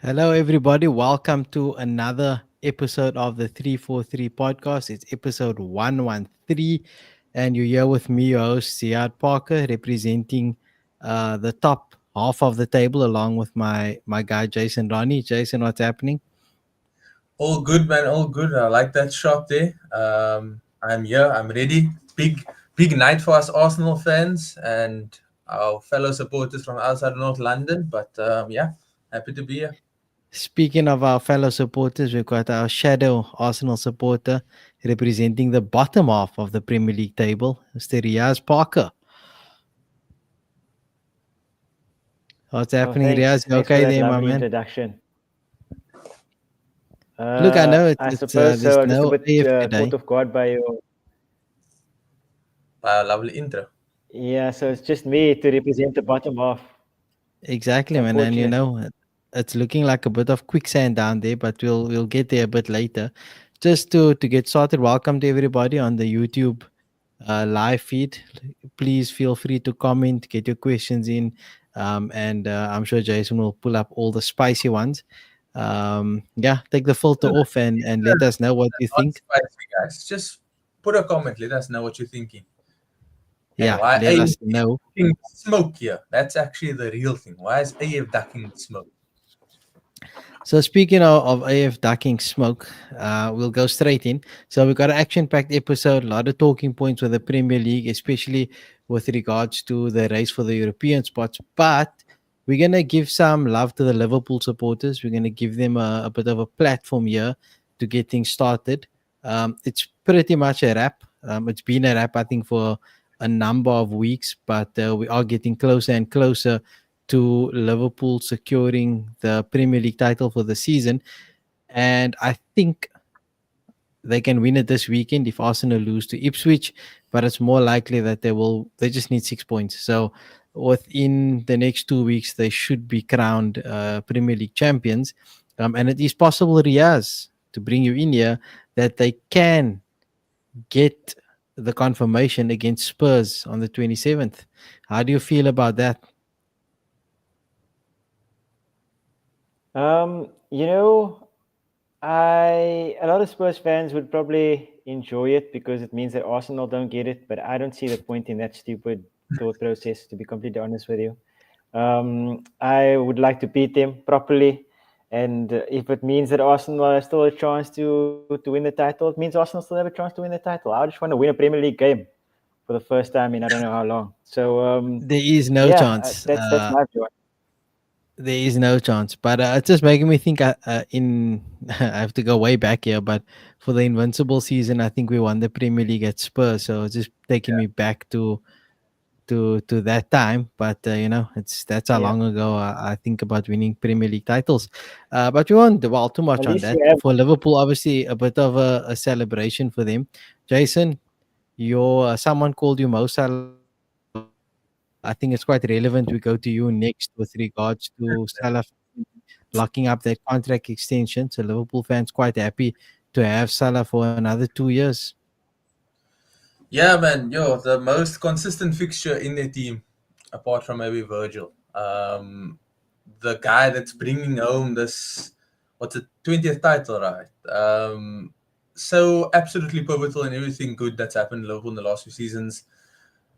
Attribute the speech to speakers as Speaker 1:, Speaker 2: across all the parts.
Speaker 1: Hello, everybody. Welcome to another episode of the 343 podcast. It's episode 113, and you're here with me, your host, Ziad Parker, representing the top half of the table along with my guy, Jason Ronnie. Jason, what's happening?
Speaker 2: All good, man. All good. I like that shot there. I'm here. I'm ready. Big night for us Arsenal fans and our fellow supporters from outside North London. But yeah, happy to be here.
Speaker 1: Speaking of our fellow supporters, we've got our shadow Arsenal supporter representing the bottom half of the Premier League table, Mr. Riaz Parker. What's
Speaker 3: Oh,
Speaker 1: happening,
Speaker 3: thanks.
Speaker 1: Riaz? You
Speaker 3: Thanks for
Speaker 1: okay
Speaker 3: that
Speaker 1: there, my
Speaker 3: lovely
Speaker 1: man?
Speaker 3: introduction.
Speaker 1: Look, I know
Speaker 3: I suppose
Speaker 1: there's
Speaker 3: so. I'm just a
Speaker 1: no
Speaker 3: bit
Speaker 1: AF
Speaker 3: caught
Speaker 1: today.
Speaker 3: off guard by your.
Speaker 2: Lovely intro.
Speaker 3: Yeah, so it's just me to represent the bottom half. It's
Speaker 1: Exactly, man. And
Speaker 3: unfortunate.
Speaker 1: it's looking like a bit of quicksand down there, but we'll get there a bit later. Just to get started, welcome to everybody on the YouTube live feed. Please feel free to comment, get your questions in, and I'm sure Jason will pull up all the spicy ones. Yeah, take the filter off and let us know what you
Speaker 2: Not
Speaker 1: think.
Speaker 2: spicy, guys. Just put a comment. Let us know what you're thinking. And
Speaker 1: Yeah,
Speaker 2: why
Speaker 1: let
Speaker 2: AF
Speaker 1: us know.
Speaker 2: ducking smoke here? That's actually the real thing. Why is AF ducking smoke?
Speaker 1: So speaking of AF ducking smoke, we'll go straight in. So we've got an action-packed episode, a lot of talking points with the Premier League, especially with regards to the race for the European spots. But we're gonna give some love to the Liverpool supporters. We're gonna give them a bit of a platform here to get things started. It's pretty much a wrap. It's been a wrap, I think, for a number of weeks, but we are getting closer and closer to Liverpool securing the Premier League title for the season. And I think they can win it this weekend if Arsenal lose to Ipswich, but it's more likely that they just need 6 points. So within the next 2 weeks, they should be crowned Premier League champions. And it is possible, Riaz, to bring you in here, that they can get the confirmation against Spurs on the 27th. How do you feel about that?
Speaker 3: You know, I a lot of Spurs fans would probably enjoy it because it means that Arsenal don't get it, but I don't see the point in that stupid thought process. To be completely honest with you, I would like to beat them properly. And if it means that Arsenal has still a chance to win the title, it means Arsenal still have a chance to win the title. I just want to win a Premier League game for the first time in I don't know how long. So
Speaker 1: There is no
Speaker 3: yeah,
Speaker 1: chance.
Speaker 3: that's my view.
Speaker 1: There is no chance. But it's just making me think. In I have to go way back here, but for the invincible season, I think we won the Premier League at Spurs. So it's just taking me back to that time. But that's how
Speaker 3: Yeah,
Speaker 1: long ago I think about winning Premier League titles. But we won't dwell too
Speaker 3: at
Speaker 1: much on
Speaker 3: least
Speaker 1: that.
Speaker 3: you have.
Speaker 1: For Liverpool, obviously a bit of a celebration for them. Jason, your someone called you Mo Salah. I think it's quite relevant. We go to you next with regards to Salah locking up that contract extension. So Liverpool fans quite happy to have Salah for another 2 years.
Speaker 2: Yeah, man. Yo, the most consistent fixture in their team, apart from maybe Virgil. The guy that's bringing home this, what's it, 20th title, right? So absolutely pivotal in everything good that's happened in Liverpool in the last few seasons.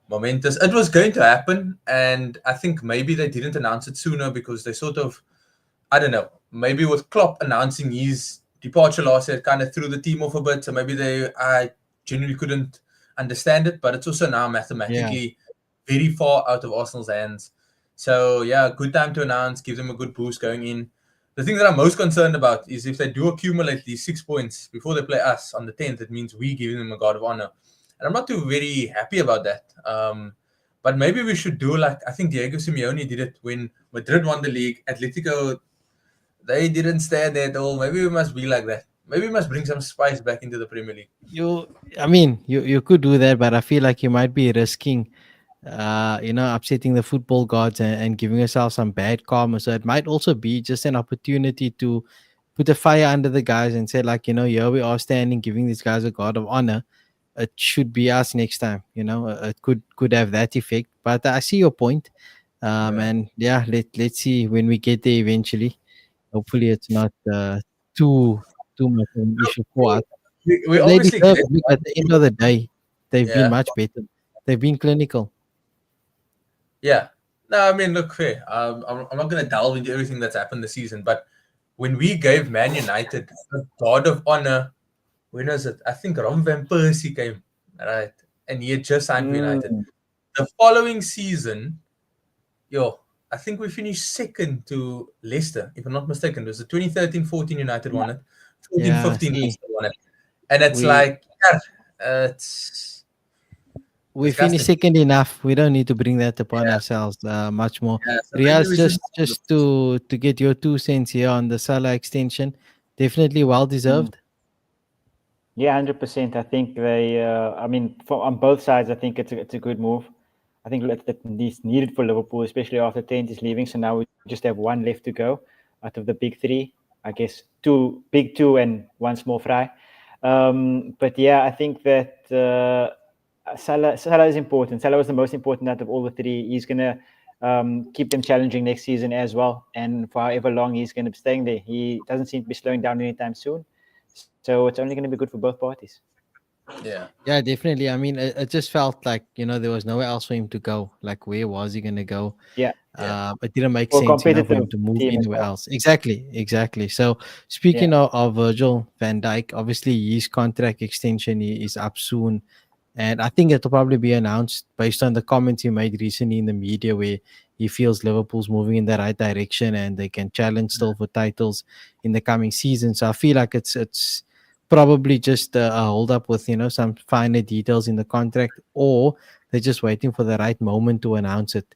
Speaker 2: Momentous. It was going to happen, and I think maybe they didn't announce it sooner because they sort of, I don't know, maybe with Klopp announcing his departure last year, it kind of threw the team off a bit. So maybe I genuinely couldn't understand it, but it's also now
Speaker 1: Yeah.
Speaker 2: mathematically very far out of Arsenal's hands. So yeah, good time to announce, give them a good boost going in. The thing that I'm most concerned about is if they do accumulate these 6 points before they play us on the 10th, it means we giving them a guard of honor. And I'm not too very happy about that. But maybe we should do like I think Diego Simeone did it when Madrid won the league. Atletico, they didn't stand there at all. Maybe we must be like that. Maybe we must bring some spice back into the Premier League.
Speaker 1: You could do that, but I feel like you might be risking upsetting the football gods and giving yourself some bad karma. So it might also be just an opportunity to put a fire under the guys and say, like, here we are standing, giving these guys a guard of honor. It should be us next time. It could have that effect. But I see your point.
Speaker 2: Yeah.
Speaker 1: And yeah, let's see when we get there eventually. Hopefully, it's not too too much of an issue for us.
Speaker 2: We
Speaker 1: They
Speaker 2: obviously
Speaker 1: deserve
Speaker 2: get
Speaker 1: it. Look, at the end of the day, they've been
Speaker 2: yeah.
Speaker 1: much better. They've been clinical.
Speaker 2: Yeah. No, I mean, look, fair. I'm not going to delve into everything that's happened this season, but when we gave Man United a guard of honor, when was it? I think Ron Van Persie came, right? And he had just signed for United.
Speaker 3: Mm,
Speaker 2: The following season, yo, I think we finished second to Leicester, if I'm not mistaken. It was the 2013-14 United won it,
Speaker 1: Yeah,
Speaker 2: 14-15
Speaker 1: see,
Speaker 2: Leicester won it. And it's
Speaker 1: we
Speaker 2: like, yeah, it's
Speaker 1: we finished
Speaker 2: disgusting.
Speaker 1: second enough. We don't need to bring that upon
Speaker 2: Yeah,
Speaker 1: ourselves much more.
Speaker 2: yeah. So maybe
Speaker 1: Riaz,
Speaker 2: we should.
Speaker 1: just to get your 2 cents here on the Salah extension, definitely well
Speaker 3: mm.
Speaker 1: deserved.
Speaker 3: Yeah, 100%. I think they. I mean, on both sides, I think it's a good move. I think that is needed for Liverpool, especially after Trent is leaving. So now we just have one left to go out of the big three. I guess two big two and one small fry. But yeah, I think that Salah is important. Salah was the most important out of all the three. He's gonna keep them challenging next season as well, and for however long he's going to be staying there. He doesn't seem to be slowing down anytime soon. So it's only going to be good for both parties.
Speaker 2: Yeah.
Speaker 1: Yeah, definitely. I mean, it just felt like there was nowhere else for him to go. Like, where was he gonna go?
Speaker 3: Yeah,
Speaker 2: Yeah.
Speaker 1: It didn't make
Speaker 3: for a
Speaker 1: sense, for him
Speaker 3: competitive
Speaker 1: to move
Speaker 3: team as
Speaker 1: anywhere
Speaker 3: well.
Speaker 1: else. Exactly. So,
Speaker 3: Yeah,
Speaker 1: speaking of Virgil van Dijk, obviously his contract extension is up soon, and I think it'll probably be announced based on the comments he made recently in the media, where he feels Liverpool's moving in the right direction and they can challenge still for titles in the coming season. So I feel like it's probably just a hold up with some finer details in the contract, or they're just waiting for the right moment to announce it,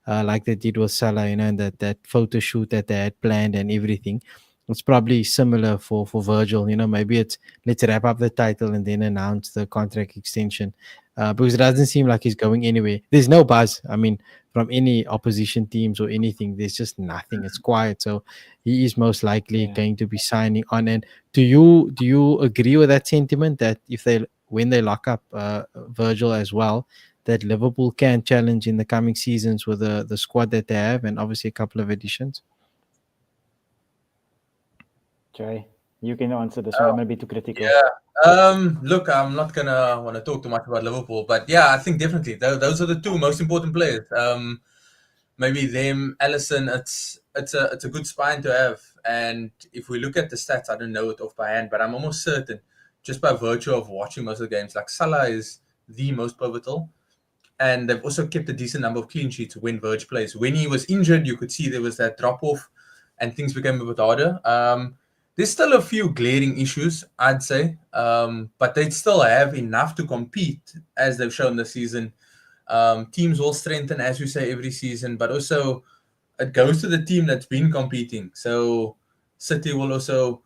Speaker 1: like they did with Salah, and that photo shoot that they had planned and everything. It's probably similar for Virgil. Maybe it's let's wrap up the title and then announce the contract extension, because it doesn't seem like he's going anywhere. There's no buzz. I mean, from any opposition teams or anything, there's just nothing. It's quiet. So he is most likely
Speaker 3: yeah.
Speaker 1: going to be signing on. And do you agree with that sentiment that if they when they lock up Virgil as well, that Liverpool can challenge in the coming seasons with the squad that they have, and obviously a couple of additions?
Speaker 3: Jay, you can answer this one. I'm going to be too critical.
Speaker 2: Yeah. Look, I'm not gonna want to talk too much about Liverpool, but yeah, I think definitely those are the two most important players. Maybe them, Allison. It's a good spine to have. And if we look at the stats, I don't know it off by hand, but I'm almost certain, just by virtue of watching most of the games, like Salah is the most pivotal, and they've also kept a decent number of clean sheets when Virg plays. When he was injured, you could see there was that drop off, and things became a bit harder. There's still a few glaring issues, I'd say, but they still have enough to compete, as they've shown this season. Teams will strengthen, as we say, every season, but also it goes to the team that's been competing. So City will also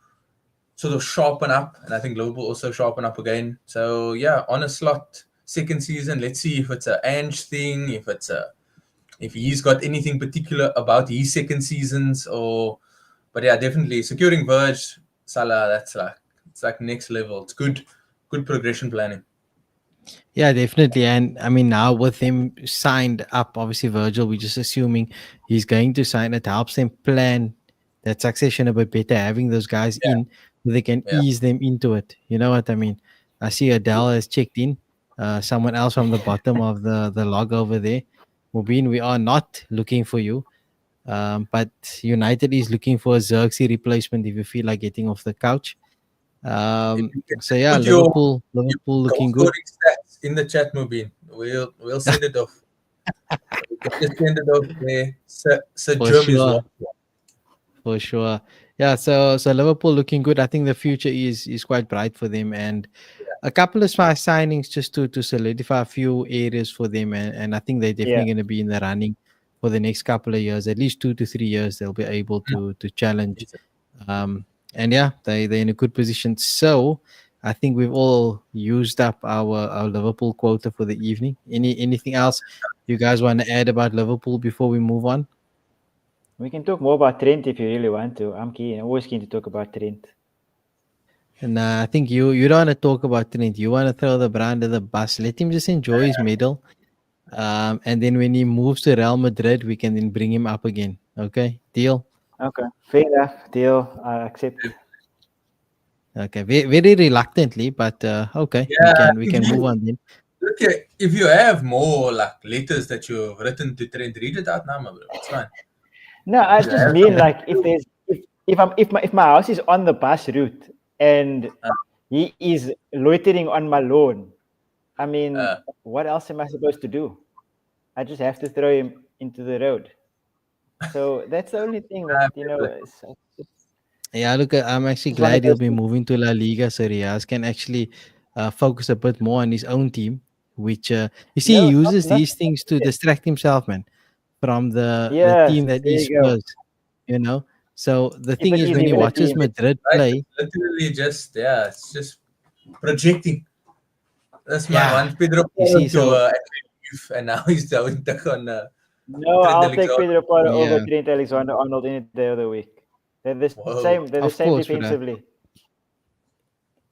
Speaker 2: sort of sharpen up, and I think Liverpool also sharpen up again. So yeah, on a slot, second season. Let's see if it's a Ange thing, if he's got anything particular about his second seasons, or but yeah, definitely securing Verge, Salah. It's like next level. It's good progression planning.
Speaker 1: Yeah, definitely. And I mean, now with him signed up, obviously Virgil, we're just assuming he's going to sign. It helps them plan that succession a bit better, having those guys
Speaker 2: Yeah,
Speaker 1: in so they can
Speaker 2: yeah.
Speaker 1: ease them into it. You know what I mean? I see Adele has checked in. Someone else from the bottom of the log over there. Mubin, we are not looking for you. But United is looking for a Xerxes replacement if you feel like getting off the couch.
Speaker 2: If you can
Speaker 1: So
Speaker 2: just
Speaker 1: yeah,
Speaker 2: put your
Speaker 1: Liverpool
Speaker 2: goal
Speaker 1: looking good.
Speaker 2: scoring stats in the chat, Mubin. We'll send it off. We can just send it off there. Sir
Speaker 1: For
Speaker 2: Germ is
Speaker 1: sure.
Speaker 2: watching.
Speaker 1: For sure. Yeah, so Liverpool looking good. I think the future is quite bright for them, and a couple of smart signings just to solidify a few areas for them, and I think they're definitely
Speaker 3: Yeah,
Speaker 1: going to be in the running for the next couple of years, at least 2 to 3 years. They'll be able to challenge, and yeah, they're in a good position. So I think we've all used up our Liverpool quota for the evening. Anything else you guys want to add about Liverpool before we move on?
Speaker 3: we can talk more about Trent if you really want to. I'm keen. I'm always keen to talk about Trent.
Speaker 1: And I think you don't want to talk about Trent. You want to throw the brand under the bus. Let him just enjoy his medal. And then when he moves to Real Madrid, we can then bring him up again. Okay, deal.
Speaker 3: Okay, fair enough. Deal. I accept.
Speaker 1: Okay, very reluctantly, but okay, we
Speaker 2: Yeah,
Speaker 1: can we
Speaker 2: if
Speaker 1: can move
Speaker 2: you
Speaker 1: on then.
Speaker 2: okay, if you have more like letters that you've written to Trent, read it out now, my bro. It's fine.
Speaker 3: No, I
Speaker 2: If you
Speaker 3: just
Speaker 2: have
Speaker 3: mean
Speaker 2: something,
Speaker 3: like if my house is on the bus route and
Speaker 2: uh,
Speaker 3: he is loitering on my lawn, I mean,
Speaker 2: uh,
Speaker 3: what else am I supposed to do? I just have to throw him into the road. So that's the only thing that
Speaker 1: Yeah, look, I'm actually
Speaker 3: just one of
Speaker 1: glad he'll
Speaker 3: those
Speaker 1: be
Speaker 3: things.
Speaker 1: moving to La Liga, so Riaz can actually focus a bit more on his own team, which you see he
Speaker 3: No,
Speaker 1: uses
Speaker 3: not
Speaker 1: these things to distract himself, man, from the
Speaker 3: yes.
Speaker 1: team that
Speaker 3: There
Speaker 1: is
Speaker 3: you go.
Speaker 1: Spurs, you know. So the
Speaker 3: If
Speaker 1: thing
Speaker 3: it
Speaker 1: is,
Speaker 3: is
Speaker 1: when he
Speaker 3: even a
Speaker 1: watches
Speaker 3: team,
Speaker 1: Madrid
Speaker 2: right?
Speaker 1: play,
Speaker 2: It's literally just yeah, it's just projecting. That's my
Speaker 1: yeah,
Speaker 2: one. Pedro
Speaker 1: you see,
Speaker 2: Porro to
Speaker 1: so
Speaker 2: youth, and now he's down stuck on
Speaker 3: no,
Speaker 2: Trent
Speaker 3: I'll take
Speaker 2: Alexander.
Speaker 3: Pedro Porro over
Speaker 1: yeah,
Speaker 3: Trent Alexander-Arnold any day of the week. They're the same.
Speaker 2: Whoa.
Speaker 3: They're the
Speaker 1: of
Speaker 3: same
Speaker 1: course, bro.
Speaker 3: defensively.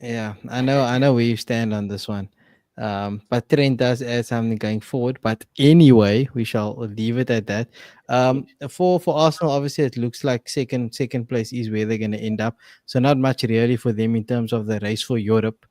Speaker 1: Yeah, I know where you stand on this one. But Trent does add something going forward. But anyway, we shall leave it at that. For Arsenal, obviously, it looks like second place is where they're going to end up. So not much really for them in terms of the race for Europe.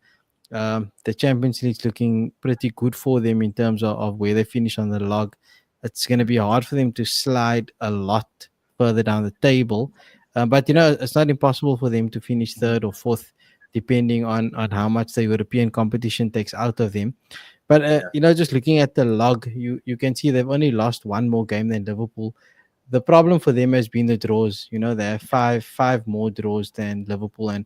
Speaker 1: The Champions League's looking pretty good for them in terms of where they finish on the log. It's going to be hard for them to slide a lot further down the table. But it's not impossible for them to finish third or fourth, depending on how much the European competition takes out of them. But
Speaker 2: Yeah.
Speaker 1: just looking at the log, you can see they've only lost one more game than Liverpool. The problem for them has been the draws. They have five more draws than Liverpool, and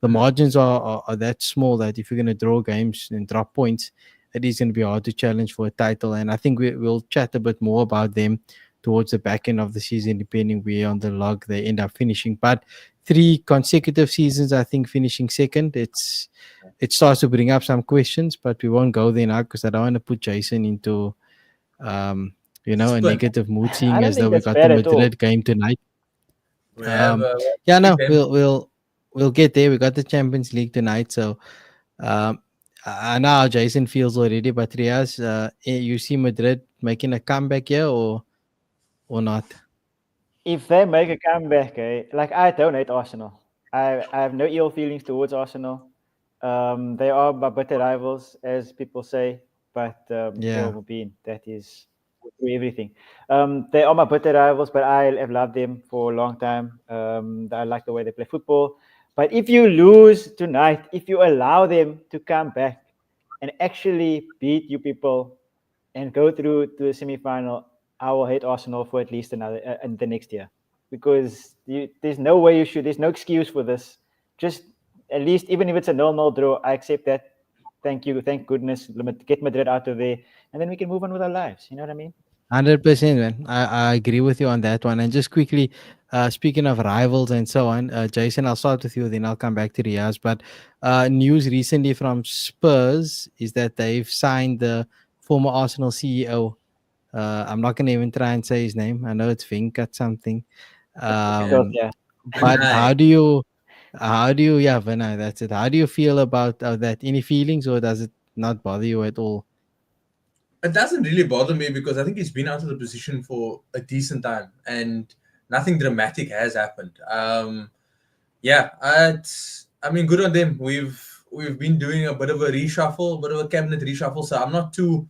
Speaker 1: the
Speaker 2: Mm.
Speaker 1: margins are that small that if you're going to draw games and drop points, it is going to be hard to challenge for a title. And I think we'll chat a bit more about them towards the back end of the season, depending where on the log they end up finishing. But 3 consecutive seasons, I think, finishing second, it starts to bring up some questions, but we won't go there now because I don't want to put Jason into a
Speaker 2: Spin.
Speaker 1: negative mood,
Speaker 3: I
Speaker 1: seeing
Speaker 3: don't
Speaker 1: as though
Speaker 3: think
Speaker 1: we
Speaker 3: that's
Speaker 1: got the
Speaker 3: bad at all.
Speaker 1: Madrid game tonight.
Speaker 2: We have
Speaker 1: Um,
Speaker 2: one
Speaker 1: yeah,
Speaker 2: big
Speaker 1: no,
Speaker 2: game.
Speaker 1: we'll get there. We got the Champions League tonight, so I know how Jason feels already. But Riaz, you see Madrid making a comeback here or not?
Speaker 3: If they make a comeback, like I don't hate Arsenal. I have no ill feelings towards Arsenal. They are my bitter rivals, as people say, but
Speaker 1: Yeah,
Speaker 3: Mubin, that is through everything. They are my bitter rivals, but I have loved them for a long time. I like the way they play football. But if you lose tonight, if you allow them to come back and actually beat you people and go through to the semi-final, I will hate Arsenal for at least another and the next year, because there's no way you should. There's no excuse for this. Just at least, even if it's a 0-0 draw, I accept that. Thank you, thank goodness. Get Madrid out of there, and then we can move on with our lives. You know what I mean?
Speaker 1: 100%, man. I agree with you on that one. And just quickly, speaking of rivals and so on, Jason, I'll start with you, then I'll come back to Riaz. But news recently from Spurs is that they've signed the former Arsenal CEO. I'm not going to even try and say his name. I know it's Vinkat something.
Speaker 2: Yeah.
Speaker 3: Difficult,
Speaker 1: Um,
Speaker 3: yeah.
Speaker 2: And
Speaker 1: but yeah, Vinay, that's it. How do you feel about that? Any feelings, or does it not bother you at all?
Speaker 2: it doesn't really bother me because I think he's been out of the position for a decent time and nothing dramatic has happened. Yeah, I mean, good on them. We've been doing a bit of a reshuffle, a bit of a cabinet reshuffle, so I'm not too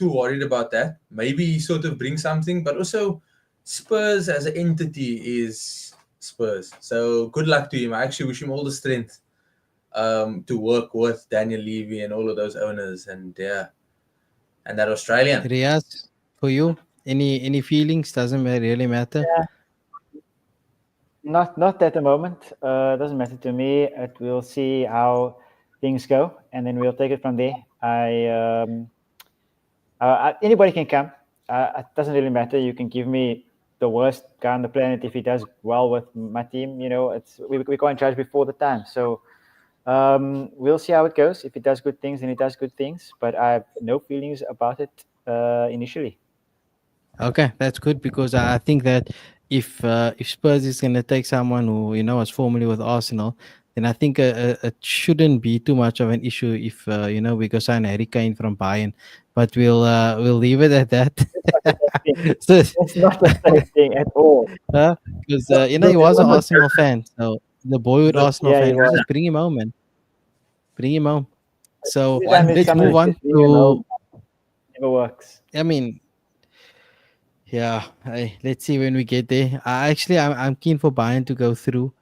Speaker 2: worried about that. Maybe he sort of brings something, but also Spurs as an entity is Spurs. So good luck to him. I actually wish him all the strength to work with Daniel Levy and all of those owners and yeah, and that Australian.
Speaker 1: Riaz, for you, any feelings? Doesn't really matter.
Speaker 3: Yeah, not at the moment. Doesn't matter to me. We'll see how things go, and then we'll take it from there. Anybody can come. It doesn't really matter. You can give me the worst guy on the planet if he does well with my team. We can't judge before the time. So we'll see how it goes. If he does good things, then he does good things. But I have no feelings about it initially.
Speaker 1: Okay, that's good because I think that if Spurs is going to take someone who was formerly with Arsenal, then I think it shouldn't be too much of an issue if we go sign Harry Kane from Bayern. But we'll leave it at that. So,
Speaker 3: It's not the same thing at all.
Speaker 1: because he
Speaker 2: The,
Speaker 1: was an
Speaker 3: One was
Speaker 1: Arsenal fan, so the boyhood
Speaker 2: the,
Speaker 1: Arsenal
Speaker 3: Yeah, he
Speaker 1: fan. We'll
Speaker 3: was.
Speaker 1: just bring him home, man. Bring him home. So
Speaker 3: Every time his
Speaker 1: let's
Speaker 3: son
Speaker 1: move
Speaker 3: is
Speaker 1: on
Speaker 3: just being
Speaker 1: to.
Speaker 3: home, never works.
Speaker 1: I mean, yeah. Let's see when we get there. I'm keen for Bayern to go through.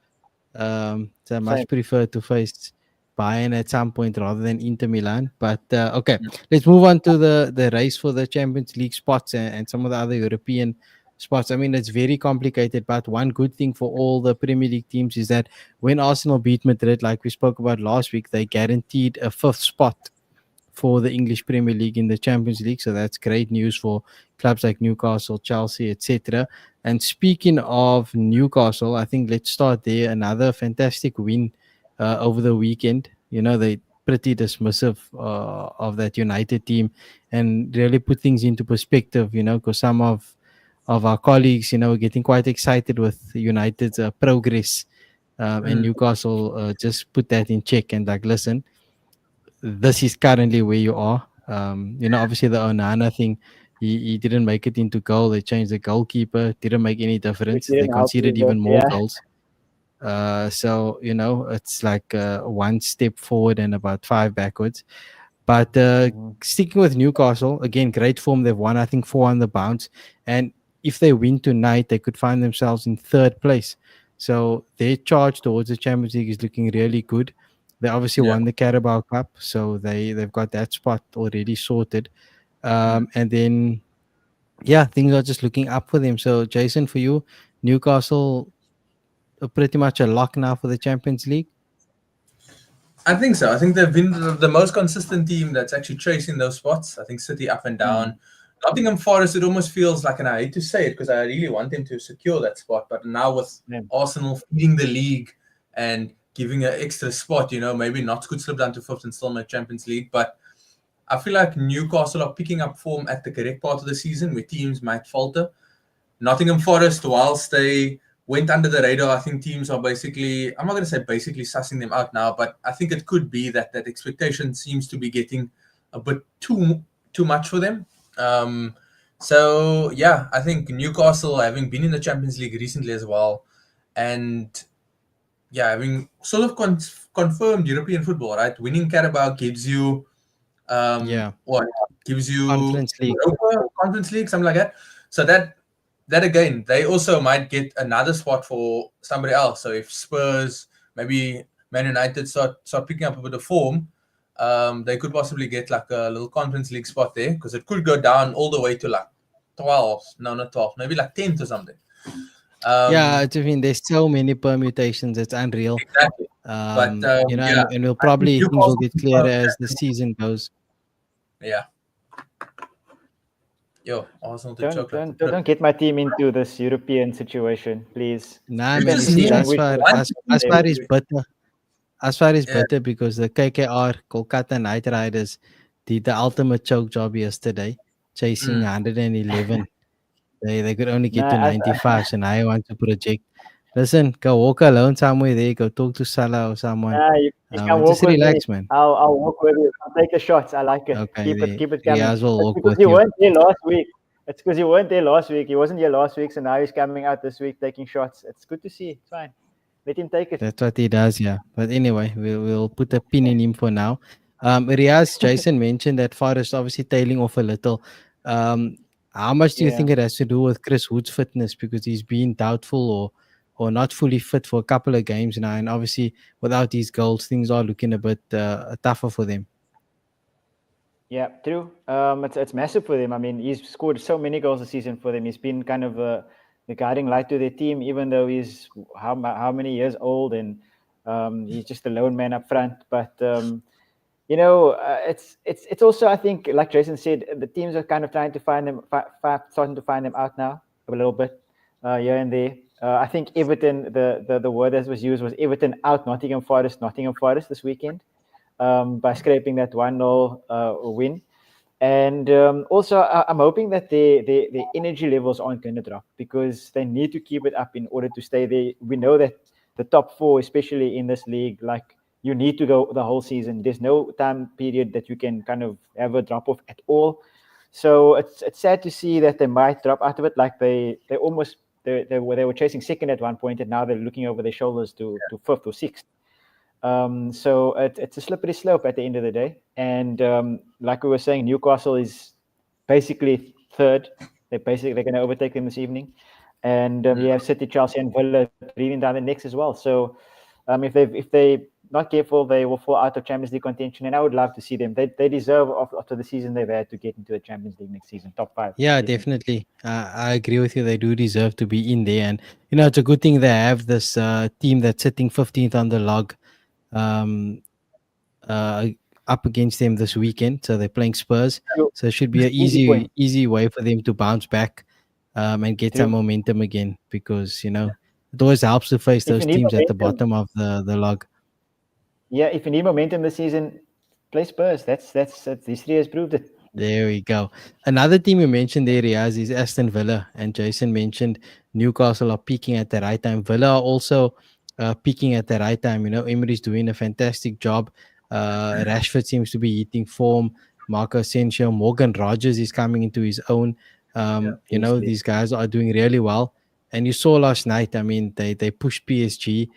Speaker 1: So I
Speaker 3: Same.
Speaker 1: much prefer to face Bayern at some point rather than Inter Milan. But okay, let's move on to the race for the Champions League spots and some of the other European spots. I mean, it's very complicated, but one good thing for all the Premier League teams is that when Arsenal beat Madrid, like we spoke about last week, they guaranteed a fifth spot for the English Premier League in the Champions League. So that's great news for clubs like Newcastle, Chelsea, etc. And speaking of Newcastle, I think let's start there. Another fantastic win over the weekend. They pretty dismissive of that United team and really put things into perspective. Because some of our colleagues, were getting quite excited with United's progress. And Newcastle just put that in check and like, listen, this is currently where you are. Obviously the Onana thing, he didn't make it into goal. They changed the goalkeeper, didn't make any
Speaker 3: Which
Speaker 1: difference. They
Speaker 3: didn't help
Speaker 1: conceded
Speaker 3: either.
Speaker 1: even more
Speaker 3: Yeah.
Speaker 1: goals. So it's like one step forward and about five backwards. But
Speaker 3: Mhm.
Speaker 1: sticking with Newcastle, again, great form. They've won, I think, 4 on the bounce. And if they win tonight, they could find themselves in third place. So their charge towards the Champions League is looking really good. They obviously
Speaker 2: yeah.
Speaker 1: won the Carabao Cup, so they've got that spot already sorted. And then, yeah, things are just looking up for them. So, Jason, for you, Newcastle are pretty much a lock now for the Champions League.
Speaker 2: I think so. I think they've been the most consistent team that's actually chasing those spots. I think City up and down. Nottingham Forest, it almost feels like, and I hate to say it because I really want them to secure that spot, but now with
Speaker 3: Yeah.
Speaker 2: Arsenal feeding the league and giving an extra spot, maybe not could slip down to fifth and still make Champions League. But I feel like Newcastle are picking up form at the correct part of the season where teams might falter. Nottingham Forest, whilst they went under the radar, I think teams are basically, I'm not going to say basically sussing them out now, but I think it could be that expectation seems to be getting a bit too much for them. So, yeah, I think Newcastle, having been in the Champions League recently as well, and yeah, having sort of confirmed European football, right? Winning Carabao gives you,
Speaker 1: Yeah,
Speaker 2: what? Gives you
Speaker 1: Conference League.
Speaker 2: Europa, Conference League, something like that. So that again, they also might get another spot for somebody else. So if Spurs, maybe Man United start picking up a bit of form, they could possibly get like a little Conference League spot there because it could go down all the way to like 12. No, not 12, maybe like 10th or something.
Speaker 1: Yeah, I mean, there's so many permutations. It's unreal.
Speaker 2: Exactly. But yeah,
Speaker 1: And we'll
Speaker 2: I think
Speaker 1: probably things will
Speaker 2: Newcastle
Speaker 1: get clearer
Speaker 2: confirmed
Speaker 1: as
Speaker 2: that.
Speaker 1: the season goes.
Speaker 2: Yeah. Yo, Arsenal to
Speaker 3: Don't
Speaker 2: chocolate.
Speaker 3: don't get my team into this European situation, please.
Speaker 1: Nah,
Speaker 2: You
Speaker 1: man, you
Speaker 2: just
Speaker 1: see,
Speaker 2: need
Speaker 3: Language for
Speaker 2: one
Speaker 1: as
Speaker 3: them.
Speaker 1: far as better,
Speaker 2: Yeah.
Speaker 1: because the KKR Kolkata Knight Riders did the ultimate choke job yesterday, chasing 111. They could only get to
Speaker 3: Nah,
Speaker 1: 95, so now I want to project. Listen, go walk alone somewhere there, go talk to Salah or someone.
Speaker 3: nah, you can
Speaker 1: And just
Speaker 3: walk with me.
Speaker 1: relax, man.
Speaker 3: I'll walk with you. I'll take the shots. I like it.
Speaker 1: Okay,
Speaker 3: Keep it
Speaker 1: he
Speaker 3: coming.
Speaker 1: as well
Speaker 3: It's
Speaker 1: walk
Speaker 3: because
Speaker 1: with
Speaker 3: you
Speaker 1: you.
Speaker 3: weren't there last week. It's because you weren't there last week. He wasn't here last week, so now he's coming out this week taking shots. It's good to see. It's fine. Let him take it.
Speaker 1: That's what he does, yeah. But anyway, we'll put a pin in him for now. Riaz, Jason mentioned that Forest obviously tailing off a little. How much do you
Speaker 3: Yeah.
Speaker 1: think it has to do with Chris Wood's fitness? Because he's been doubtful or not fully fit for a couple of games now. And obviously, without these goals, things are looking a bit tougher for them.
Speaker 3: Yeah, true. It's massive for them. I mean, he's scored so many goals this season for them. He's been kind of the guiding light to their team, even though he's how many years old and he's just a lone man up front. But it's also, I think, like Jason said, the teams are kind of trying to find them, starting to find them out now a little bit here and there. I think Everton, the word that was used was Everton out Nottingham Forest this weekend. By scraping that 1-0 win. And also, I'm hoping that the energy levels aren't going to drop because they need to keep it up in order to stay there. We know that the top four, especially in this league, like you need to go the whole season. There's no time period that you can kind of have a drop off at all. So it's sad to see that they might drop out of it. Like they almost they were chasing second at one point, and now they're looking over their shoulders to fifth or sixth. So it's a slippery slope at the end of the day. And like we were saying, Newcastle is basically third. They're going to overtake them this evening. And you have City, Chelsea, and Villa breathing down the necks as well. So if they not careful, they will fall out of Champions League contention. And I would love to see them. They deserve after the season they've had to get into the Champions League next season, top five.
Speaker 1: Yeah, definitely. I agree with you. They do deserve to be in there, and it's a good thing they have this team that's sitting 15th on the log, um, uh, up against them this weekend. So they're playing Spurs. So it should be an
Speaker 3: Easy point.
Speaker 1: easy way for them to bounce back, and get some
Speaker 3: True.
Speaker 1: momentum again. Because it always helps to face
Speaker 3: If you
Speaker 1: those
Speaker 3: need
Speaker 1: teams at the
Speaker 3: momentum,
Speaker 1: bottom of the log.
Speaker 3: yeah, if you need momentum this season, play Spurs. That's history has proved it.
Speaker 1: There we go. Another team you mentioned there, Riaz, is Aston Villa. And Jason mentioned Newcastle are peaking at the right time. Villa are also peaking at the right time. Emery's doing a fantastic job. Rashford seems to be hitting form. Marco Asensio, Morgan Rogers is coming into his own.
Speaker 3: Easily.
Speaker 1: These guys are doing really well. And you saw last night, I mean, they pushed PSG.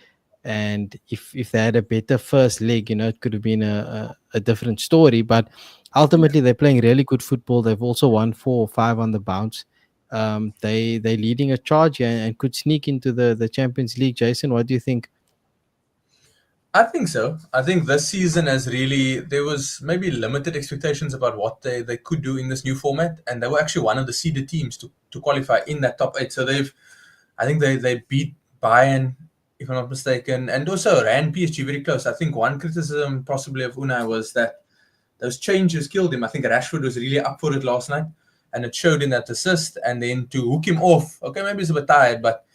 Speaker 1: And if they had a better first leg, it could have been a different story. But ultimately, they're playing really good football. They've also won 4 or 5 on the bounce. They're leading a charge here and could sneak into the Champions League. Jason, what do you think?
Speaker 2: I think so. I think this season has really, there was maybe limited expectations about what they could do in this new format, and they were actually one of the seeded teams to qualify in that top 8. So I think they beat Bayern, if I'm not mistaken, and also ran PSG very close. I think one criticism possibly of Unai was that those changes killed him. I think Rashford was really up for it last night, and it showed in that assist. And then to hook him off, okay, maybe he's a bit tired, but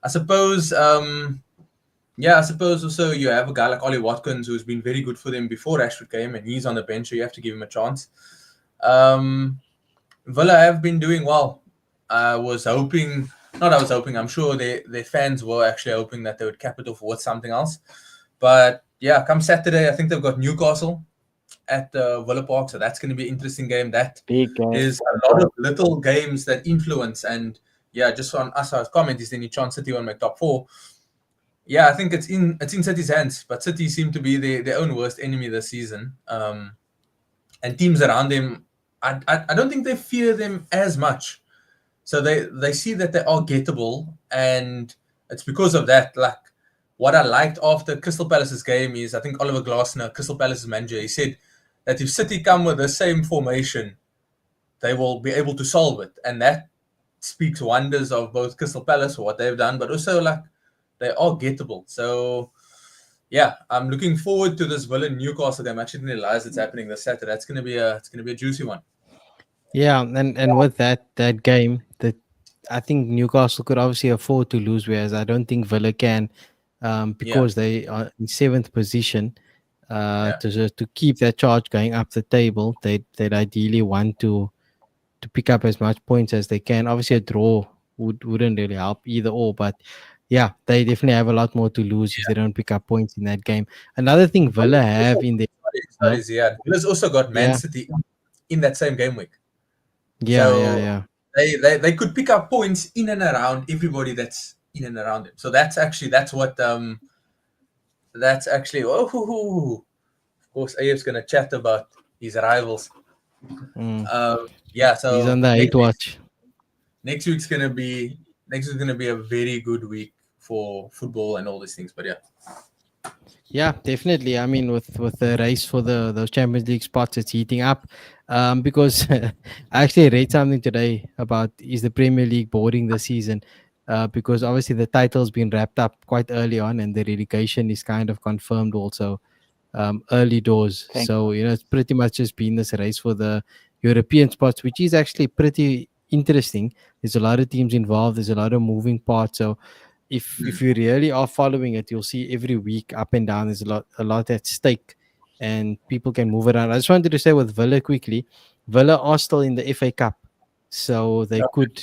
Speaker 2: I suppose, I suppose also you have a guy like Ollie Watkins who's been very good for them before Rashford came, and he's on the bench, so you have to give him a chance. Villa have been doing well. I'm sure their fans were actually hoping that they would cap it off with something else. But yeah, come Saturday, I think they've got Newcastle at Villa Park, so that's going to be an interesting game. That
Speaker 3: Big game.
Speaker 2: is a lot of little games that influence, and yeah, just on us, our comment is any chance City will make top 4. Yeah, I think it's in City's hands, but City seem to be their own worst enemy this season. And teams around them, I don't think they fear them as much. So they see that they are gettable, and it's because of that. Like, what I liked after Crystal Palace's game is, I think Oliver Glasner, Crystal Palace's manager, he said that if City come with the same formation, they will be able to solve it. And that speaks wonders of both Crystal Palace, what they've done, but also like they are gettable. So yeah, I'm looking forward to this Villa Newcastle game. I actually didn't realize it's happening this Saturday. It's gonna be a juicy one.
Speaker 1: Yeah, and with that game, I think Newcastle could obviously afford to lose, whereas I don't think Villa can, because they are in 7th position. To keep that charge going up the table, they'd ideally want to pick up as much points as they can. Obviously, a draw wouldn't really help either or, but yeah, they definitely have a lot more to lose if they don't pick up points in that game. Another thing Villa have in their
Speaker 2: Sorry, Ziad. Villa's also got Man City in that same game week.
Speaker 1: Yeah.
Speaker 2: They could pick up points in and around everybody that's in and around them. So that's what of course AF's gonna chat about his rivals. So
Speaker 1: he's on the hate watch.
Speaker 2: Next week's gonna be a very good week for football and all these things. But
Speaker 1: yeah, definitely. I mean, with the race for those Champions League spots, it's heating up. Because I actually read something today about, is the Premier League boring this season? Because obviously the title's been wrapped up quite early on, and the relegation is kind of confirmed also early doors. So it's pretty much just been this race for the European spots, which is actually pretty interesting. There's a lot of teams involved. There's a lot of moving parts. So if you really are following it, you'll see every week up and down. There's a lot at stake, and people can move around. I just wanted to say with Villa quickly, Villa are still in the FA Cup, so they could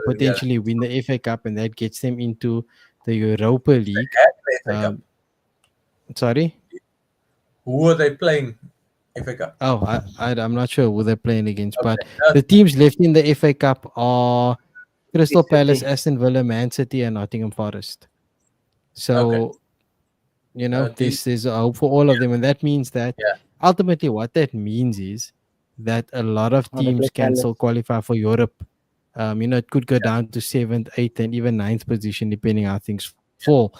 Speaker 1: potentially win the FA Cup, and that gets them into the Europa League.
Speaker 2: At the FA Cup.
Speaker 1: Sorry.
Speaker 2: Who are they playing? FA Cup.
Speaker 1: Oh, I'm not sure who they're playing against,
Speaker 2: Okay.
Speaker 1: but the teams left in the FA Cup are Crystal
Speaker 3: City.
Speaker 1: Palace, Aston Villa, Man City, and Nottingham Forest.
Speaker 2: Okay.
Speaker 1: So
Speaker 2: These,
Speaker 1: there's a hope for all of them, and that means that
Speaker 2: yeah.
Speaker 1: ultimately what that means is that a lot of
Speaker 3: Oh, they play
Speaker 1: teams can still
Speaker 3: Palace.
Speaker 1: qualify for Europe. It could go down to seventh, eighth, and even ninth position depending how things fall.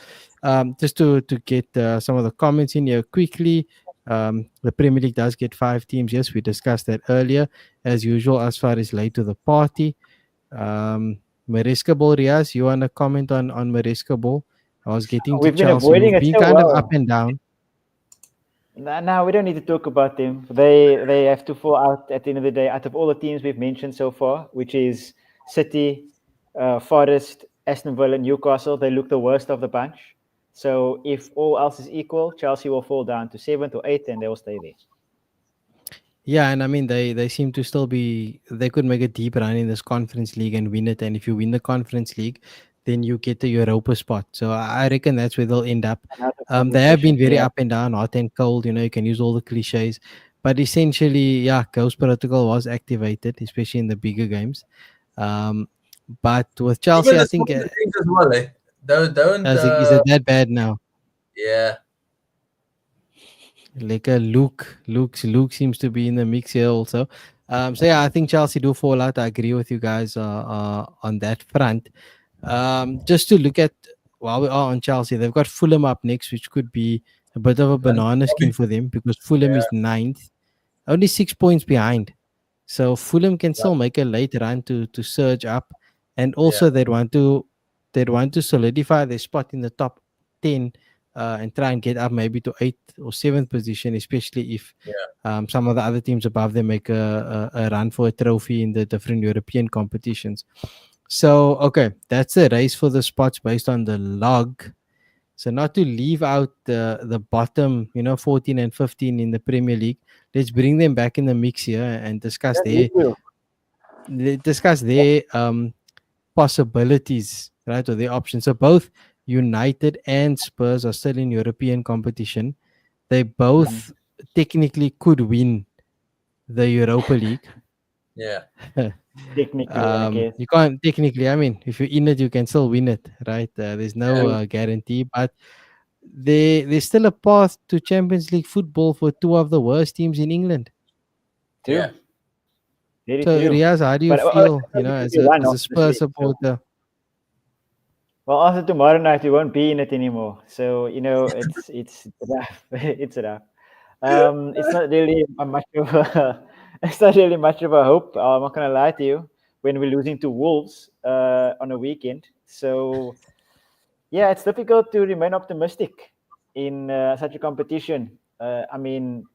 Speaker 1: Just to get some of the comments in here quickly. The Premier League does get 5 teams. Yes, we discussed that earlier. As usual, Asfar is late to the party. Mariska Ball, Riaz, you want to comment on Mariska Ball? I was getting to
Speaker 3: We've been
Speaker 1: Chelsea,
Speaker 3: avoiding
Speaker 1: who've
Speaker 3: it
Speaker 1: been
Speaker 3: so
Speaker 1: kind of up
Speaker 3: well.
Speaker 1: and down.
Speaker 3: No, we don't need to talk about them. They have to fall out at the end of the day. Out of all the teams we've mentioned so far, which is City, Forest, Aston Villa, Newcastle, they look the worst of the bunch. So if all else is equal, Chelsea will fall down to 7th or 8th, and they will stay there.
Speaker 1: Yeah, and I mean they seem to still be, they could make a deep run in this Conference League and win it. And if you win the Conference League, then you get the Europa spot. So I reckon that's where they'll end up.
Speaker 3: And out of
Speaker 1: They have been
Speaker 3: competition,
Speaker 1: very
Speaker 3: yeah.
Speaker 1: up and down, hot and cold. You can use all the cliches, but essentially, yeah, Ghost Protocol was activated, especially in the bigger games. But with Chelsea,
Speaker 2: Even
Speaker 1: I
Speaker 2: the
Speaker 1: think
Speaker 2: smaller things as well, eh? Don't
Speaker 1: is it that bad now?
Speaker 2: yeah.
Speaker 1: Like a Luke seems to be in the mix here also. So yeah, I think Chelsea do fall out. I agree with you guys on that front. Just to look at, while we are on Chelsea, they've got Fulham up next, which could be a bit of a banana skin for them because Fulham
Speaker 2: Yeah.
Speaker 1: is ninth, only 6 points behind. So Fulham can
Speaker 2: Yeah.
Speaker 1: still make a late run to surge up, and also
Speaker 2: Yeah.
Speaker 1: they'd want to solidify their spot in the top 10 and try and get up maybe to 8th or 7th position, especially if some of the other teams above them make a run for a trophy in the different European competitions. So, okay, that's the race for the spots based on the log. So, not to leave out the bottom, 14 and 15 in the Premier League, let's bring them back in the mix here and discuss
Speaker 3: Yeah,
Speaker 1: their possibilities, right, or their options. So, both United and Spurs are still in European competition. They both technically could win the Europa League.
Speaker 2: Yeah.
Speaker 3: technically, I guess.
Speaker 1: You can't technically. I mean, if you're in it, you can still win it, right? There's no guarantee, but there's still a path to Champions League football for two of the worst teams in England.
Speaker 3: True.
Speaker 2: Yeah.
Speaker 3: Very
Speaker 1: So,
Speaker 3: true.
Speaker 1: Riaz, how do you
Speaker 3: But
Speaker 1: feel?
Speaker 3: it's
Speaker 1: As
Speaker 3: only one,
Speaker 1: a Spurs
Speaker 3: obviously.
Speaker 1: supporter.
Speaker 3: Well, after tomorrow night, we won't be in it anymore. So it's rough. It's rough. It's not really much of a it's not really much of a hope. I'm not gonna lie to you. When we're losing to Wolves on a weekend, so yeah, it's difficult to remain optimistic in such a competition. I mean,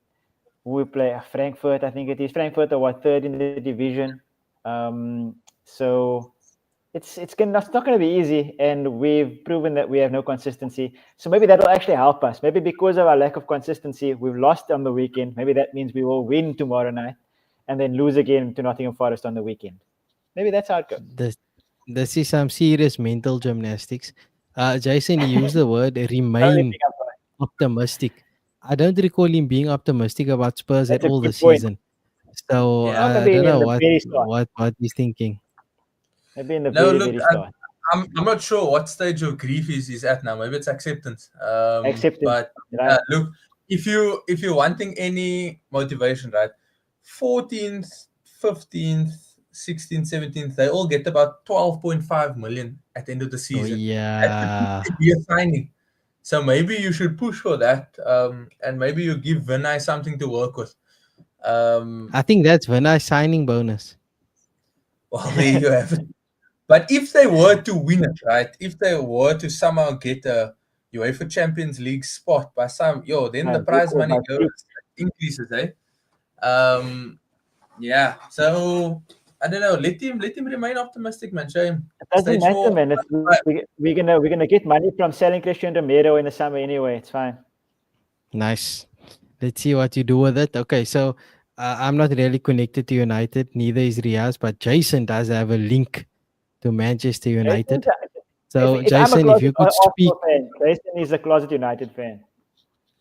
Speaker 3: we play Frankfurt. I think it is Frankfurt, or what, third in the division. So it's not going to be easy, and we've proven that we have no consistency. So maybe that will actually help us. Maybe because of our lack of consistency, we've lost on the weekend. Maybe that means we will win tomorrow night, and then lose again to Nottingham Forest on the weekend. Maybe that's how it goes.
Speaker 1: This is some serious mental gymnastics. Jason, he used the word remain optimistic. I don't recall him being optimistic about Spurs
Speaker 3: That's
Speaker 1: at
Speaker 3: a
Speaker 1: all
Speaker 3: good
Speaker 1: this
Speaker 3: point.
Speaker 1: season. So
Speaker 2: Yeah.
Speaker 3: Well,
Speaker 1: I
Speaker 3: maybe
Speaker 1: don't
Speaker 3: in
Speaker 1: know
Speaker 3: the very start.
Speaker 1: what he's thinking.
Speaker 3: Maybe in the
Speaker 2: No,
Speaker 3: very,
Speaker 2: look,
Speaker 3: very start.
Speaker 2: I'm not sure what stage of grief he's at now. Maybe it's acceptance.
Speaker 3: Acceptance,
Speaker 2: But
Speaker 3: right?
Speaker 2: look, if you're wanting any motivation, right? 14th, 15th, 16th, 17th, they all get about 12.5 million at the end of the
Speaker 1: Oh
Speaker 2: season.
Speaker 1: yeah.
Speaker 2: That could be a signing. So maybe you should push for that, and maybe you give Vinay something to work with.
Speaker 1: I think that's Vinay's signing bonus.
Speaker 2: Well, there you have it. But if they were to win it, right? If they were to somehow get a UEFA Champions League spot by then the prize money increases, eh? Yeah. So I don't know. Let him remain optimistic, man. Show him.
Speaker 3: It doesn't matter, man. We're gonna get money from selling Christian Romero in the summer anyway. It's fine.
Speaker 1: Nice. Let's see what you do with it. Okay, so I'm not really connected to United. Neither is Riaz, but Jason does have a link to Manchester United. So
Speaker 3: If I'm a
Speaker 1: Jason, if
Speaker 3: closet
Speaker 1: you could speak,
Speaker 3: Arsenal fan, Jason is a closet United fan.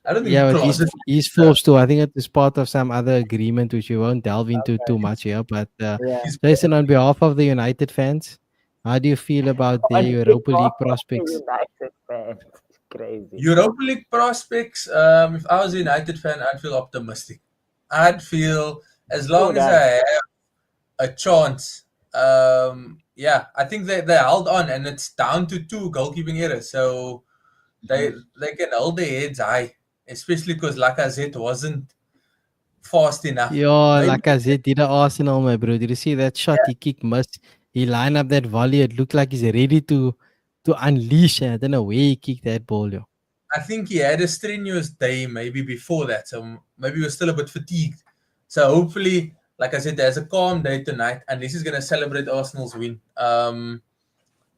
Speaker 2: I don't
Speaker 1: yeah,
Speaker 2: think
Speaker 1: but
Speaker 2: closet.
Speaker 1: he's forced to. I think it is part of some other agreement which we won't delve into too
Speaker 3: Okay.
Speaker 1: much here. But
Speaker 3: Yeah.
Speaker 2: He's
Speaker 1: Jason, on behalf of the United fans, how do you feel about their
Speaker 3: On
Speaker 1: Europa
Speaker 3: behalf
Speaker 1: League
Speaker 3: of the
Speaker 1: prospects?
Speaker 3: United fans. It's crazy.
Speaker 2: Europa League prospects. If I was a United fan, I'd feel optimistic. I'd feel as
Speaker 3: So
Speaker 2: long
Speaker 3: would
Speaker 2: as
Speaker 3: I.
Speaker 2: I have a chance. Yeah, I think they held on, and it's down to two goalkeeping errors, so they can hold their heads high, especially because Lacazette wasn't fast enough.
Speaker 1: Yeah,
Speaker 2: Maybe
Speaker 1: like I said, did the Arsenal, my bro? Did you see that shot he kicked? Must he line up that volley? It looked like he's ready to unleash. I don't know where he kicked that ball, yo.
Speaker 2: I think he had a strenuous day maybe before that, so maybe he was still a bit fatigued. So hopefully, like I said, there's a calm day tonight, and this is going to celebrate Arsenal's win.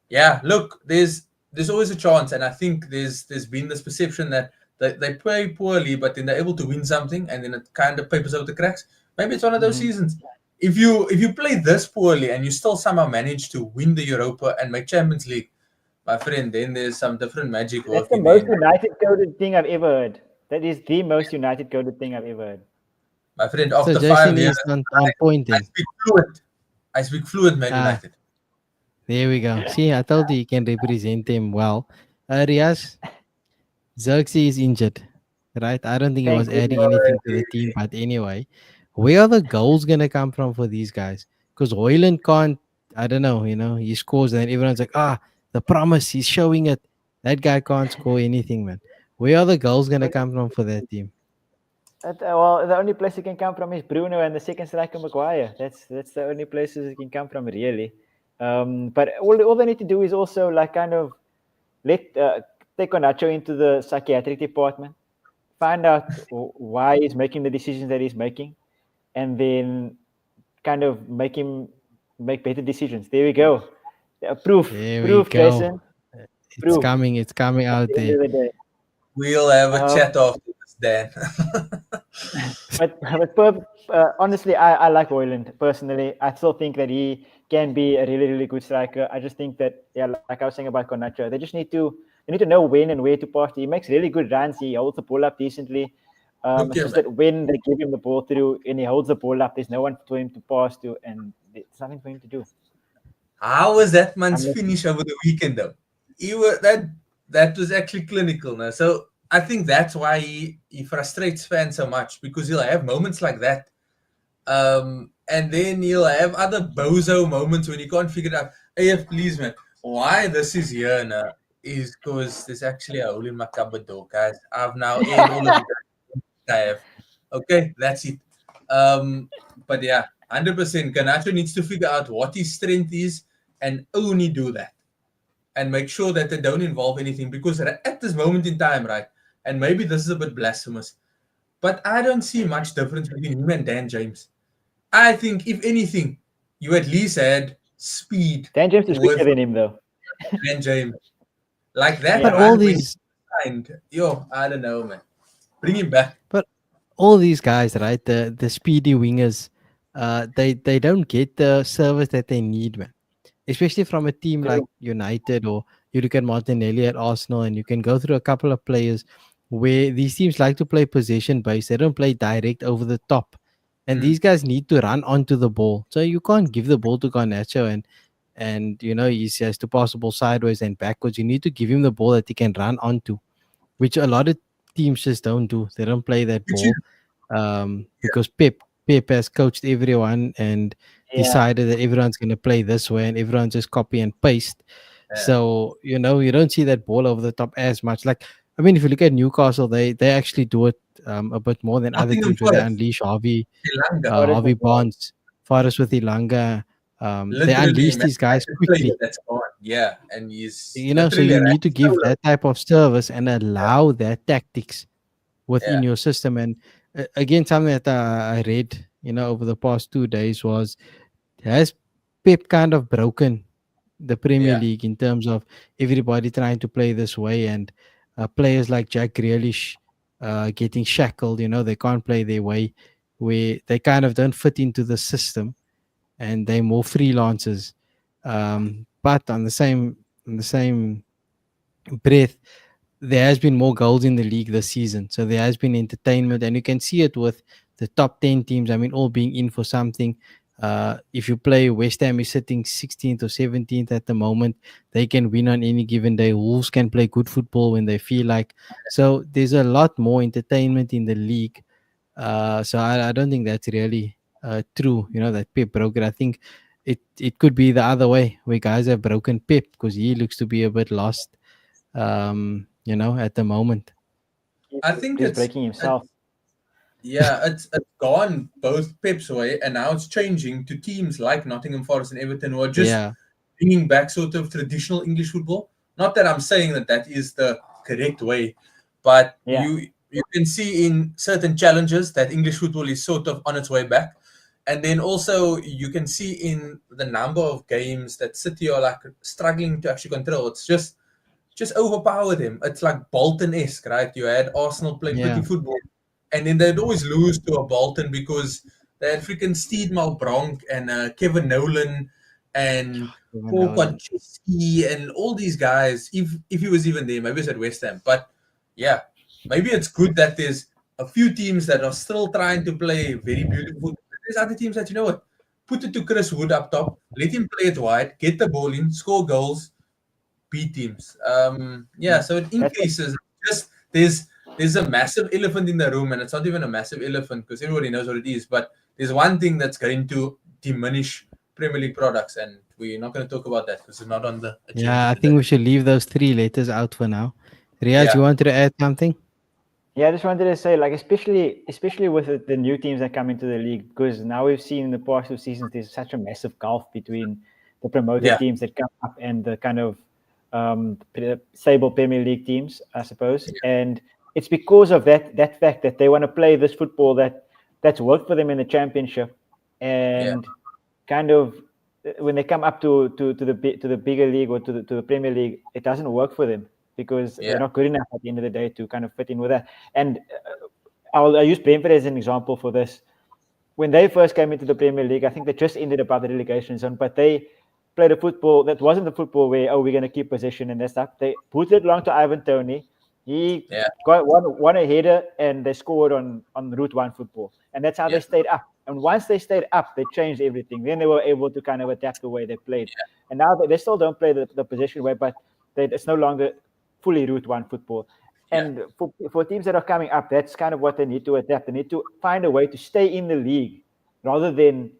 Speaker 2: Yeah, look, there's always a chance, and I think there's been this perception that they play poorly, but then they're able to win something, and then it kind of papers out the cracks. Maybe it's one of those
Speaker 3: Mhm.
Speaker 2: seasons. If you play this poorly and you still somehow manage to win the Europa and make Champions League, my friend, then there's some different magic
Speaker 3: That's the
Speaker 2: working
Speaker 3: most
Speaker 2: there.
Speaker 3: United coded thing I've ever heard. That is the most United coded thing I've ever heard.
Speaker 2: My friend,
Speaker 1: So
Speaker 2: after
Speaker 1: Jason
Speaker 2: 5 years,
Speaker 1: is on point
Speaker 2: I
Speaker 1: then.
Speaker 2: speak fluent. I speak fluent Man
Speaker 1: Ah,
Speaker 2: United.
Speaker 1: there we go. See, I told you you can represent him well. Riaz, Xerxes is injured, right? I don't think he
Speaker 3: Thank
Speaker 1: was
Speaker 3: goodness.
Speaker 1: adding anything to the team. But anyway, where are the goals gonna come from for these guys? Because Hoyland can't. I don't know. He scores and everyone's like, the promise. He's showing it. That guy can't score anything, man. Where are the goals gonna come from for that team?
Speaker 3: Well, the only place it can come from is Bruno and the second striker Maguire. That's the only places it can come from, really. But all they need to do is also like kind of let take Onacho into the psychiatric department, find out why he's making the decisions that he's making, and then kind of make him make better decisions. There we go.
Speaker 1: There we
Speaker 3: Proof,
Speaker 1: go.
Speaker 3: Jason,
Speaker 1: It's
Speaker 3: proof.
Speaker 1: coming. It's coming
Speaker 3: At
Speaker 1: out
Speaker 3: the end
Speaker 1: there.
Speaker 3: of the day.
Speaker 2: We'll have a
Speaker 3: Um,
Speaker 2: chat after this, Dan.
Speaker 3: honestly, I like Hoyland personally. I still think that he can be a really, really good striker. I just think that, yeah, like I was saying about Garnacho, they need to know when and where to pass. He makes really good runs. He holds the ball up decently.
Speaker 2: Look
Speaker 3: It's
Speaker 2: here,
Speaker 3: just
Speaker 2: man.
Speaker 3: that when they give him the ball through and he holds the ball up, there's no one for him to pass to, and there's nothing for him to do.
Speaker 2: How was that man's
Speaker 3: Unless
Speaker 2: finish over the weekend, though? That was actually clinical, now. So I think that's why he frustrates fans so much because he'll have moments like that, and then he'll have other bozo moments when he can't figure it out. Hey, please, man, why this is here now is because there's actually a hole in my cupboard door, guys. I've now aired all of it. I have. Okay, that's it. But yeah, 100%. Ganacho needs to figure out what his strength is and only do that and make sure that they don't involve anything because at this moment in time, right, and maybe this is a bit blasphemous, but I don't see much difference between him and Dan James. I think, if anything, you at least had speed
Speaker 3: Dan James is quicker
Speaker 2: with
Speaker 3: than him, though.
Speaker 2: Dan James. Like that
Speaker 1: But
Speaker 3: Yeah.
Speaker 1: all
Speaker 2: run when he
Speaker 1: these,
Speaker 2: signed, yo, I don't know, man. Bring him back.
Speaker 1: but all these guys, right? The speedy wingers, they don't get the service that they need, man. Especially from a team like
Speaker 3: True.
Speaker 1: United, or you look at Martinelli at Arsenal, and you can go through a couple of players where these teams like to play possession based. They don't play direct over the top, and
Speaker 2: Mm.
Speaker 1: these guys need to run onto the ball. So you can't give the ball to Garnacho and he has to pass the ball sideways and backwards. You need to give him the ball that he can run onto, which a lot of teams just don't do. They don't play that
Speaker 2: Which is,
Speaker 1: ball because Pep has coached everyone and
Speaker 3: Yeah.
Speaker 1: decided that everyone's going to play this way and everyone just copy and paste.
Speaker 2: yeah.
Speaker 1: So you don't see that ball over the top as much. Like, I mean, if you look at Newcastle, they actually do it a bit more than other
Speaker 2: Nottingham
Speaker 1: teams where they
Speaker 2: Forest,
Speaker 1: unleash Harvey
Speaker 2: Elanga.
Speaker 3: Forest
Speaker 1: Harvey
Speaker 3: as well.
Speaker 1: Barnes, Forest with Ilanga. They
Speaker 2: Literally a
Speaker 1: unleash these guys
Speaker 2: massive player
Speaker 1: quickly.
Speaker 2: that's gone. Yeah, and he's
Speaker 1: So
Speaker 2: literally
Speaker 1: you
Speaker 2: ran
Speaker 1: need to give
Speaker 2: solo.
Speaker 1: that type of service and allow that tactics within
Speaker 2: Yeah,
Speaker 1: your system. And again, something that I read, over the past 2 days was, has Pep kind of broken the Premier
Speaker 2: yeah.
Speaker 1: League in terms of everybody trying to play this way, and players like Jack Grealish getting shackled. They can't play their way, where they kind of don't fit into the system and they're more freelancers. But on the same in the same breath, there has been more goals in the league this season. So there has been entertainment, and you can see it with the top 10 teams. I mean, all being in for something. If you play, West Ham is sitting 16th or 17th at the moment. They can win on any given day. Wolves can play good football when they feel like. So there's a lot more entertainment in the league. So I don't think that's really true. That Pep broke it. I think it could be the other way, where guys have broken Pep because he looks to be a bit lost. At the moment.
Speaker 2: I think
Speaker 3: Just breaking
Speaker 2: it,
Speaker 3: himself.
Speaker 2: yeah, it's gone both Pep's way, and now it's changing to teams like Nottingham Forest and Everton, who are just
Speaker 1: Yeah,
Speaker 2: bringing back sort of traditional English football. Not that I'm saying that that is the correct way, but
Speaker 3: Yeah,
Speaker 2: you can see in certain challenges that English football is sort of on its way back, and then also you can see in the number of games that City are like struggling to actually control. It's just overpower them. It's like Bolton-esque, right? You had Arsenal play pretty
Speaker 1: yeah.
Speaker 2: football, and then they'd always lose to a Bolton because they had freaking Steve Malbronk and Kevin Nolan and
Speaker 1: Even
Speaker 2: Paul
Speaker 1: Nolan.
Speaker 2: Konchesky and all these guys. If he was even there, maybe it's at West Ham. But yeah, maybe it's good that there's a few teams that are still trying to play very beautiful. There's other teams that, you know what, put it to Chris Wood up top, let him play it wide, get the ball in, score goals, B teams. Yeah,
Speaker 3: yeah.
Speaker 2: so it
Speaker 3: That's it.
Speaker 2: increases. Just there's a massive elephant in the room, and it's not even a massive elephant because everybody knows what it is. But there's one thing that's going to diminish Premier League products, and we're not going to talk about that because it's not on the agenda
Speaker 1: Yeah, I think
Speaker 2: today.
Speaker 1: we should leave those three letters out for now. Riaz, you
Speaker 2: Yeah,
Speaker 1: wanted to add something?
Speaker 3: Yeah, I just wanted to say, like, especially with the new teams that come into the league, because now we've seen in the past two seasons there's such a massive gulf between the promoted
Speaker 2: yeah,
Speaker 3: teams that come up and the kind of stable Premier League teams, I suppose. And it's because of that fact that they want to play this football that's worked for them in the Championship,
Speaker 2: yeah,
Speaker 3: and kind of when they come up to the bigger league or to the Premier League, it doesn't work for them because
Speaker 2: yeah,
Speaker 3: they're not good enough at the end of the day to kind of fit in with that. And I'll use Brentford as an example for this. When they first came into the Premier League, I think they just ended above the relegation zone, but they played a football that wasn't the football where, oh, we're going to keep possession and that stuff. They put it along to Ivan Toney. He
Speaker 2: yeah,
Speaker 3: got one a header and they scored on Route 1 football. And that's how
Speaker 2: yeah,
Speaker 3: they stayed up. And once they stayed up, they changed everything. Then they were able to kind of adapt the way they played. And now they still don't play the possession way, but it's no longer fully Route 1 football.
Speaker 2: yeah,
Speaker 3: And for teams that are coming up, that's kind of what they need to adapt. They need to find a way to stay in the league rather than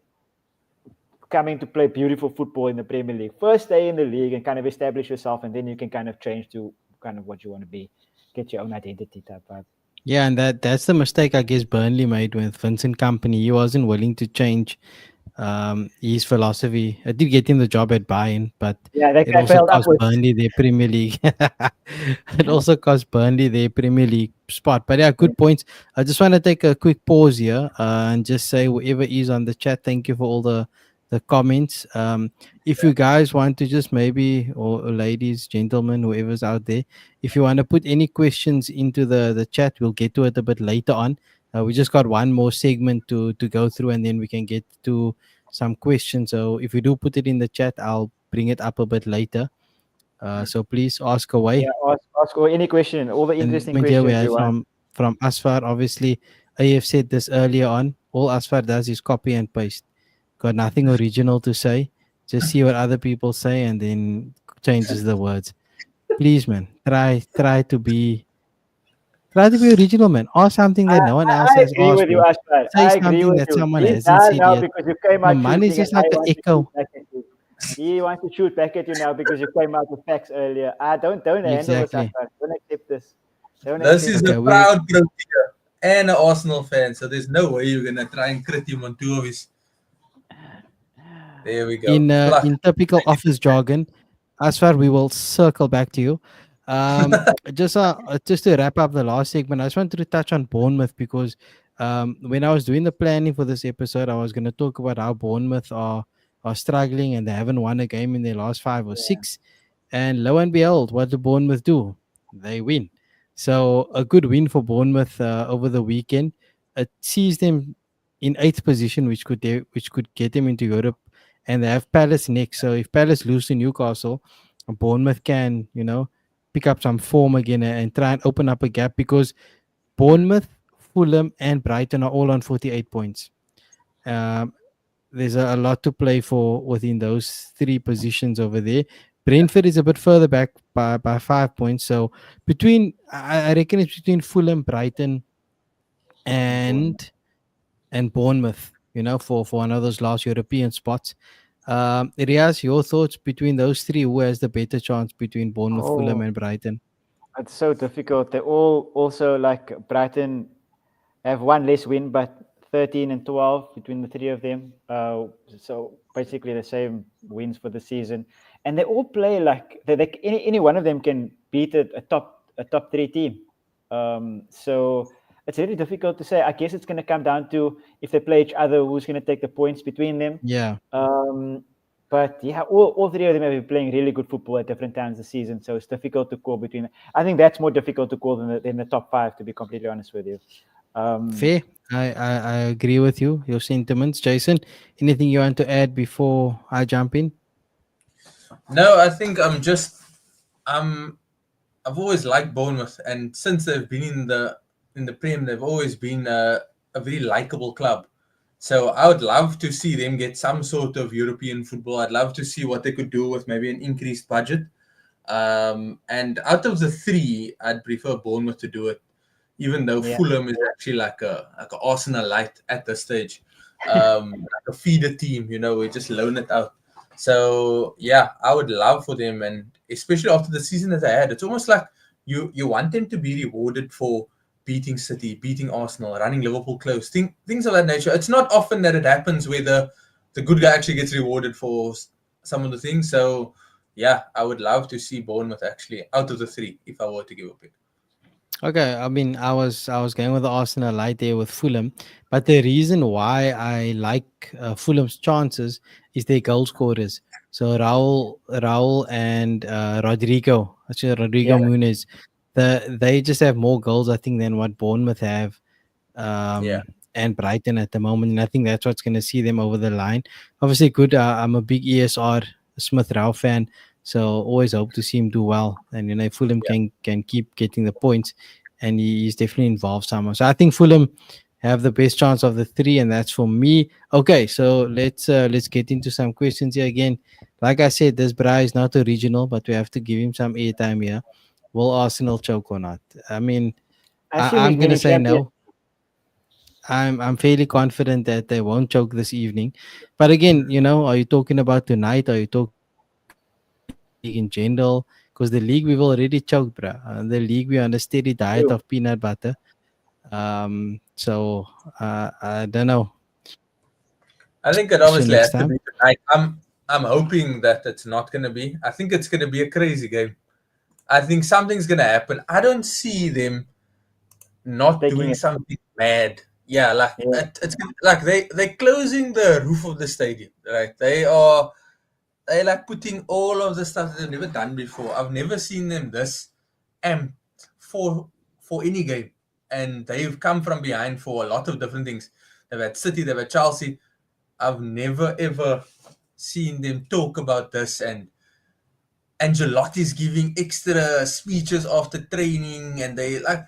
Speaker 3: coming to play beautiful football in the Premier League. First, stay in the league and kind of establish yourself, and then you can kind of change to kind of what you want to be, get your own identity type vibe.
Speaker 1: Yeah, and that's the mistake I guess Burnley made with Vincent Company. He wasn't willing to change his philosophy. I did get him the job at Bayern, but
Speaker 3: Yeah, that
Speaker 1: it
Speaker 3: guy
Speaker 1: also
Speaker 3: failed
Speaker 1: cost
Speaker 3: upwards.
Speaker 1: Burnley their Premier League. It also cost Burnley their Premier League spot. But yeah, good points. I just want to take a quick pause here and just say, whoever is on the chat, thank you for all the comments. If you guys want to just maybe, or ladies, gentlemen, whoever's out there, if you want to put any questions into the chat, we'll get to it a bit later on. We just got one more segment to go through, and then we can get to some questions. So if you do put it in the chat, I'll bring it up a bit later. So please ask
Speaker 3: Yeah,
Speaker 1: away.
Speaker 3: ask or any question, all the
Speaker 1: And
Speaker 3: interesting
Speaker 1: here we
Speaker 3: questions you
Speaker 1: have
Speaker 3: want.
Speaker 1: from Asfar. Obviously, I have said this earlier on. All Asfar does is copy and paste. Got nothing original to say. Just see what other people say and then changes the words. Please, man, try to be original, man. Or something
Speaker 3: I,
Speaker 1: that no one else
Speaker 3: I
Speaker 1: has
Speaker 3: agree
Speaker 1: asked,
Speaker 3: with you,
Speaker 1: or
Speaker 3: Ashfar.
Speaker 1: say
Speaker 3: I agree
Speaker 1: something
Speaker 3: with
Speaker 1: that
Speaker 3: you.
Speaker 1: someone
Speaker 3: He's
Speaker 1: hasn't
Speaker 3: done
Speaker 1: said
Speaker 3: now
Speaker 1: yet.
Speaker 3: because you came
Speaker 1: No,
Speaker 3: out
Speaker 1: mine is
Speaker 3: shooting, and
Speaker 1: just
Speaker 3: I
Speaker 1: like an
Speaker 3: want to shoot
Speaker 1: echo.
Speaker 3: back at you. He wants to shoot back at you now because you came out with facts earlier. Don't handle this,
Speaker 1: Exactly.
Speaker 3: Ashfar. Don't accept this. Don't
Speaker 2: This
Speaker 3: accept
Speaker 2: is
Speaker 3: this.
Speaker 2: a
Speaker 1: Okay,
Speaker 2: proud Protea and an Arsenal fan, so there's no way you're gonna try and crit him on two of his. There we go. Plus,
Speaker 1: in typical office jargon, as far we will circle back to you. Just to wrap up the last segment, I just wanted to touch on Bournemouth because when I was doing the planning for this episode, I was going to talk about how Bournemouth are struggling and they haven't won a game in their last five or
Speaker 3: Yeah.
Speaker 1: six. And lo and behold, what do Bournemouth do? They win. So a good win for Bournemouth over the weekend. It sees them in eighth position, which could get them into Europe, and they have Palace next. So if Palace lose to Newcastle, Bournemouth can, pick up some form again and try and open up a gap, because Bournemouth, Fulham, and Brighton are all on 48 points. Um, there's a lot to play for within those three positions over there. Brentford is a bit further back by 5 points. So I reckon it's between Fulham, Brighton, and Bournemouth, for one of those last European spots. Riaz, your thoughts between those three? Who has the better chance between Bournemouth, Fulham,
Speaker 3: Oh,
Speaker 1: and Brighton?
Speaker 3: it's so difficult. They all also, like Brighton, have one less win, but 13 and 12 between the three of them. So basically the same wins for the season, and they all play like any one of them can beat a top three team. So it's really difficult to say. I guess it's going to come down to if they play each other, who's going to take the points between them.
Speaker 1: Yeah.
Speaker 3: But yeah, all three of them have been playing really good football at different times this season, so it's difficult to call between. I think that's more difficult to call than the top five, to be completely honest with you.
Speaker 1: Fair. I agree with you, your sentiments. Jason, anything you want to add before I jump in?
Speaker 2: No, I think um I've always liked Bournemouth, and since they've been in the Prem, they've always been a very likable club. So I would love to see them get some sort of European football. I'd love to see what they could do with maybe an increased budget. And out of the three, I'd prefer Bournemouth to do it, even though
Speaker 3: Yeah.
Speaker 2: Fulham is actually like a Arsenal light at this stage, like a feeder team. We just loan it out. So yeah, I would love for them, and especially after the season that they had, it's almost like you want them to be rewarded for beating City, beating Arsenal, running Liverpool close, things of that nature. It's not often that it happens where the good guy actually gets rewarded for some of the things. So yeah, I would love to see Bournemouth actually out of the three if I were to give a pick.
Speaker 1: Okay, I mean, I was going with the Arsenal light there with Fulham, but the reason why I like Fulham's chances is their goal scorers. So Raul, and actually Rodrigo
Speaker 3: Yeah.
Speaker 1: Muniz, they just have more goals, I think, than what Bournemouth have,
Speaker 2: Yeah,
Speaker 1: um, and Brighton at the moment, and I think that's what's going to see them over the line. Obviously, good. I'm a big ESR Smith Rowe fan, so always hope to see him do well. And if Fulham
Speaker 2: yeah.
Speaker 1: can keep getting the points, and he's definitely involved somehow. So I think Fulham have the best chance of the three, and that's for me. Okay, so let's get into some questions here again. Like I said, this Bra is not a regional, but we have to give him some airtime here. Will Arsenal choke or not? I mean,
Speaker 3: I assume he's
Speaker 1: I'm gonna
Speaker 3: winning
Speaker 1: say
Speaker 3: champion.
Speaker 1: no. I'm fairly confident that they won't choke this evening. But again, are you talking about tonight? Are you talking about the league in general? Because the league we've already choked, bruh. The league we're on a steady diet of peanut
Speaker 3: True.
Speaker 1: butter. So I don't know.
Speaker 2: I think it
Speaker 1: Question
Speaker 2: obviously
Speaker 1: next
Speaker 2: has to
Speaker 1: time.
Speaker 2: be tonight. I'm hoping that it's not going to be. I think it's going to be a crazy game. I think something's going to happen. I don't see them not
Speaker 3: Taking
Speaker 2: doing
Speaker 3: it.
Speaker 2: something mad. Yeah, like
Speaker 3: Yeah.
Speaker 2: it's like they're closing the roof of the stadium. Right, they like putting all of the stuff that they've never done before. I've never seen them this amped for any game, and they've come from behind for a lot of different things. They've had City, they've had Chelsea. I've never ever seen them talk about this, and Angelotti's giving extra speeches after training, and they like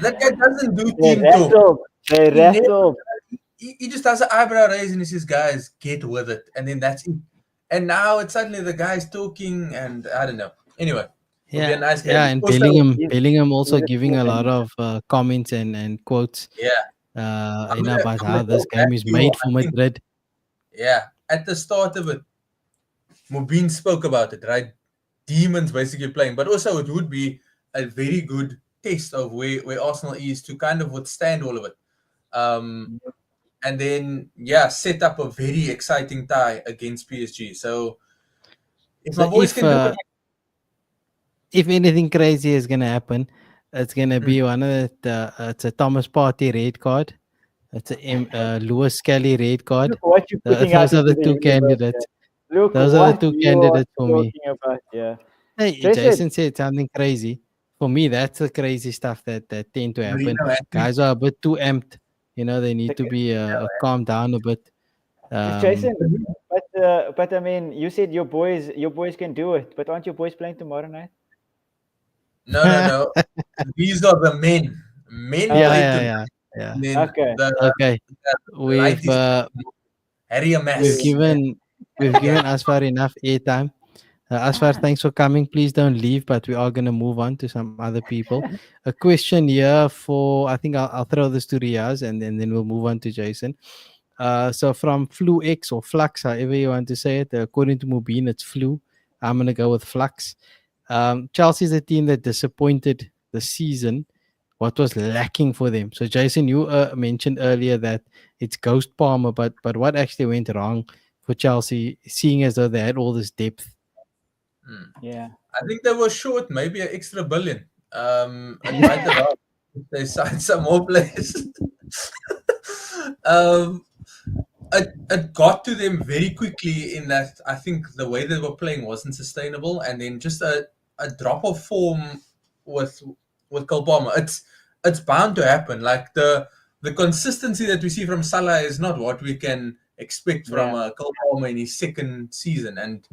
Speaker 2: that guy doesn't do
Speaker 3: They
Speaker 2: team talk.
Speaker 3: rattled. They
Speaker 2: He never.
Speaker 3: rattled.
Speaker 2: He just does an eyebrow raise and he says, "Guys, get with it," and then that's it. And now it's suddenly the guy's talking, and I don't know. Anyway, it'll be a
Speaker 1: Yeah,
Speaker 2: nice
Speaker 1: yeah,
Speaker 2: game.
Speaker 1: and
Speaker 2: Also,
Speaker 1: Bellingham
Speaker 3: He's
Speaker 1: also
Speaker 3: a
Speaker 1: giving
Speaker 3: cool
Speaker 1: a
Speaker 3: man.
Speaker 1: lot of comments and quotes,
Speaker 2: yeah,
Speaker 1: about
Speaker 2: I'm
Speaker 1: how
Speaker 2: gonna
Speaker 1: this
Speaker 2: go back
Speaker 1: game is
Speaker 2: to you.
Speaker 1: made for
Speaker 2: I think,
Speaker 1: Madrid.
Speaker 2: yeah, at the start of it, Mubin spoke about it, right? Demons basically playing, but also it would be a very good test of where Arsenal is to kind of withstand all of it. Um, and then, yeah, set up a very exciting tie against PSG. So if my
Speaker 1: So
Speaker 2: boys can do it,
Speaker 1: if anything crazy is gonna happen, it's gonna
Speaker 2: mm,
Speaker 1: be one of it's a Thomas Partey red card. It's a Lewis Kelly red card.
Speaker 3: Look what you're putting out
Speaker 1: Those are
Speaker 3: into
Speaker 1: the
Speaker 3: the
Speaker 1: two
Speaker 3: universe. Yeah.
Speaker 1: candidates.
Speaker 3: Look
Speaker 1: Those are the
Speaker 3: what
Speaker 1: two
Speaker 3: you are
Speaker 1: candidates for me.
Speaker 3: talking about. Yeah.
Speaker 1: Hey,
Speaker 3: Jason,
Speaker 1: Jason said something crazy. For me, that's the crazy stuff that tend to happen.
Speaker 2: Marino hat trick.
Speaker 1: Guys are a bit too amped. They need
Speaker 3: the,
Speaker 1: to be calm down a bit.
Speaker 3: Jason,
Speaker 1: Um,
Speaker 3: but but I mean, you said your boys can do it, but aren't your boys playing tomorrow night?
Speaker 2: No, no, no. These are the men. Men
Speaker 1: Yeah,
Speaker 3: Oh,
Speaker 2: play
Speaker 1: yeah,
Speaker 2: tonight.
Speaker 1: yeah, yeah.
Speaker 2: And then
Speaker 3: okay.
Speaker 1: Okay,
Speaker 2: the
Speaker 1: we've
Speaker 2: righties
Speaker 1: uh,
Speaker 2: Harry a
Speaker 1: we've
Speaker 2: mess.
Speaker 1: given we've given
Speaker 2: Again.
Speaker 1: Asfar enough airtime. Asfar, thanks for coming. Please don't leave, but we are gonna move on to some other people. A question here for I think I'll throw this to Riaz and then we'll move on to Jason. So from Flu X or Flux, however you want to say it, according to Mubin, it's Flu. I'm gonna go with Flux. Chelsea's a team that disappointed the season. What was lacking for them? So, Jason, you mentioned earlier that it's Ghost Palmer, but what actually went wrong for Chelsea, seeing as though they had all this depth?
Speaker 2: Hmm.
Speaker 3: Yeah.
Speaker 2: I think they were short maybe an extra billion. It might have helped if they signed some more players. um, it got to them very quickly in that I think the way they were playing wasn't sustainable, and then just a drop of form with with Cole Palmer. It's bound to happen. Like the consistency that we see from Salah is not what we can expect from
Speaker 3: Yeah.
Speaker 2: Cole Palmer in his second season, and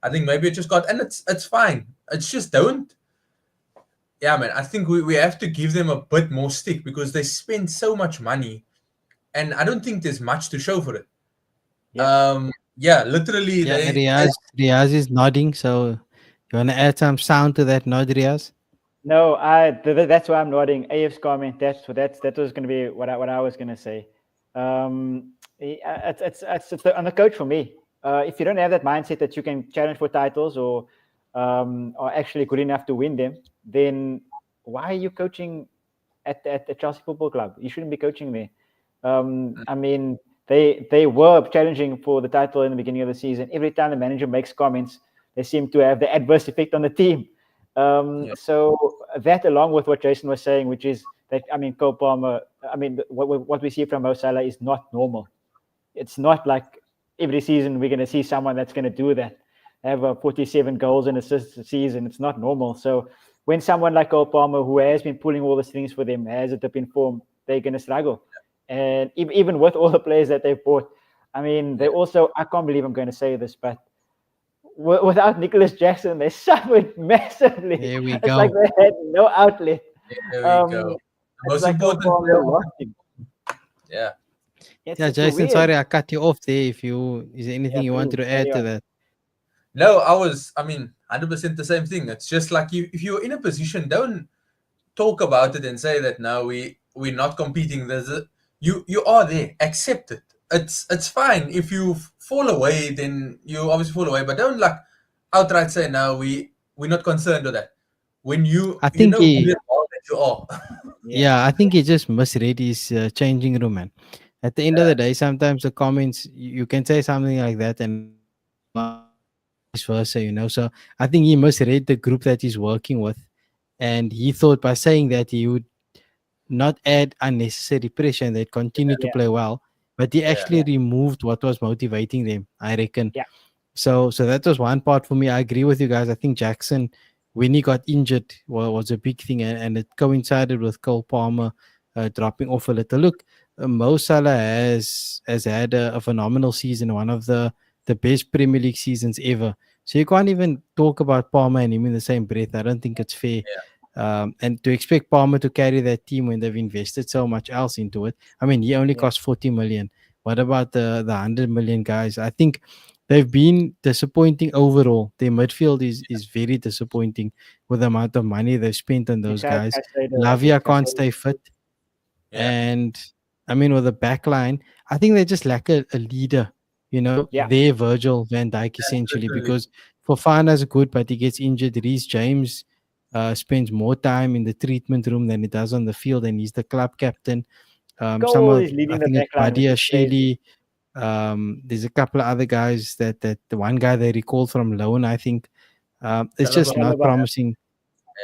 Speaker 2: I think maybe it just got, and it's fine. It's just don't. Yeah, man. I think we have to give them a bit more stick because they spend so much money, and I don't think there's much to show for it.
Speaker 3: Yeah.
Speaker 2: Yeah, literally
Speaker 1: Yeah,
Speaker 2: they
Speaker 1: Riaz is nodding. So, you want to add some sound to that nod, Riaz?
Speaker 3: No, that's why I'm nodding. AF's comment. That was going to be what I was going to say. It's on the coach for me. If you don't have that mindset that you can challenge for titles or are actually good enough to win them, then why are you coaching at the Chelsea Football Club? You shouldn't be coaching there. I mean, they were challenging for the title in the beginning of the season. Every time the manager makes comments, they seem to have the adverse effect on the team.
Speaker 2: yeah,
Speaker 3: So that, along with what Jason was saying, which is that I mean, Cole Palmer. I mean, what we see from Mo Salah is not normal. It's not like every season we're going to see someone that's going to do that, have 47 goals and assists a season. It's not normal. So when someone like Cole Palmer, who has been pulling all the strings for them, has a dip in form, they're going to struggle. And even with all the players that they've bought, I mean, they
Speaker 2: yeah.
Speaker 3: also, I can't believe I'm going to say this, but without Nicholas Jackson, they suffered massively.
Speaker 1: There we
Speaker 3: It's like
Speaker 1: go.
Speaker 3: they had no outlet.
Speaker 2: There we go.
Speaker 3: Um,
Speaker 2: The
Speaker 3: it's
Speaker 2: most
Speaker 3: like Cole
Speaker 2: important player.
Speaker 3: Palmer lost him.
Speaker 2: Yeah.
Speaker 1: Yeah,
Speaker 3: It's
Speaker 1: Jason,
Speaker 3: weird.
Speaker 1: sorry I cut you off there. If you is there anything
Speaker 3: Yeah,
Speaker 1: you wanted
Speaker 3: please
Speaker 1: to add
Speaker 3: carry
Speaker 1: to
Speaker 3: on.
Speaker 1: that?
Speaker 2: No, I mean, 100% the same thing. It's just like if you're in a position, don't talk about it and say that no, we're not competing. You are there. Accept it. It's fine. If you fall away, then you obviously fall away. But don't like outright say no, we're not concerned with that. When
Speaker 1: I
Speaker 2: you
Speaker 1: think
Speaker 2: know good
Speaker 1: he,
Speaker 2: and well that you are.
Speaker 3: Yeah,
Speaker 1: yeah, I think he just misread his changing room, man. At the end of the day, sometimes the comments you can say something like that and it will come out vice versa, you know. So I think he misread the group that he's working with, and he thought by saying that he would not add unnecessary pressure and they'd continue to
Speaker 3: yeah,
Speaker 1: play well. But he
Speaker 2: Yeah,
Speaker 1: actually
Speaker 3: yeah,
Speaker 1: removed what was motivating them, I reckon.
Speaker 3: yeah,
Speaker 1: So that was one part for me. I agree with you guys. I think Jackson, when he got injured, was a big thing, and it coincided with Cole Palmer dropping off a little. Look, Mo Salah has had a phenomenal season, one of the best Premier League seasons ever. So you can't even talk about Palmer and him in the same breath. I don't think it's fair.
Speaker 2: yeah,
Speaker 1: And to expect Palmer to carry that team when they've invested so much else into it. I mean, he only
Speaker 3: yeah,
Speaker 1: cost 40 million. What about the 100 million guys? I think they've been disappointing overall. Their midfield is very disappointing with the amount of money they've spent on
Speaker 3: yeah.
Speaker 1: those guys.
Speaker 3: I think
Speaker 1: Lavia can't
Speaker 3: Caicedo.
Speaker 1: stay fit.
Speaker 2: yeah,
Speaker 1: And I mean, with the back line, I think they just lack a leader, you know,
Speaker 3: Yeah,
Speaker 1: their Virgil van Dijk essentially,
Speaker 2: literally.
Speaker 1: because Fofana's good, but he gets injured. Reece James spends more time in the treatment room than he does on the field, and he's the club captain. Some
Speaker 3: Cole
Speaker 1: of,
Speaker 3: is
Speaker 1: I
Speaker 3: leading the
Speaker 1: think it's
Speaker 3: back line, which
Speaker 1: Badia
Speaker 3: is crazy.
Speaker 1: Sheely. There's a couple of other guys that the one guy they recalled from loan, I think. It's just
Speaker 2: Caliber.
Speaker 1: not
Speaker 3: Caliber.
Speaker 1: promising.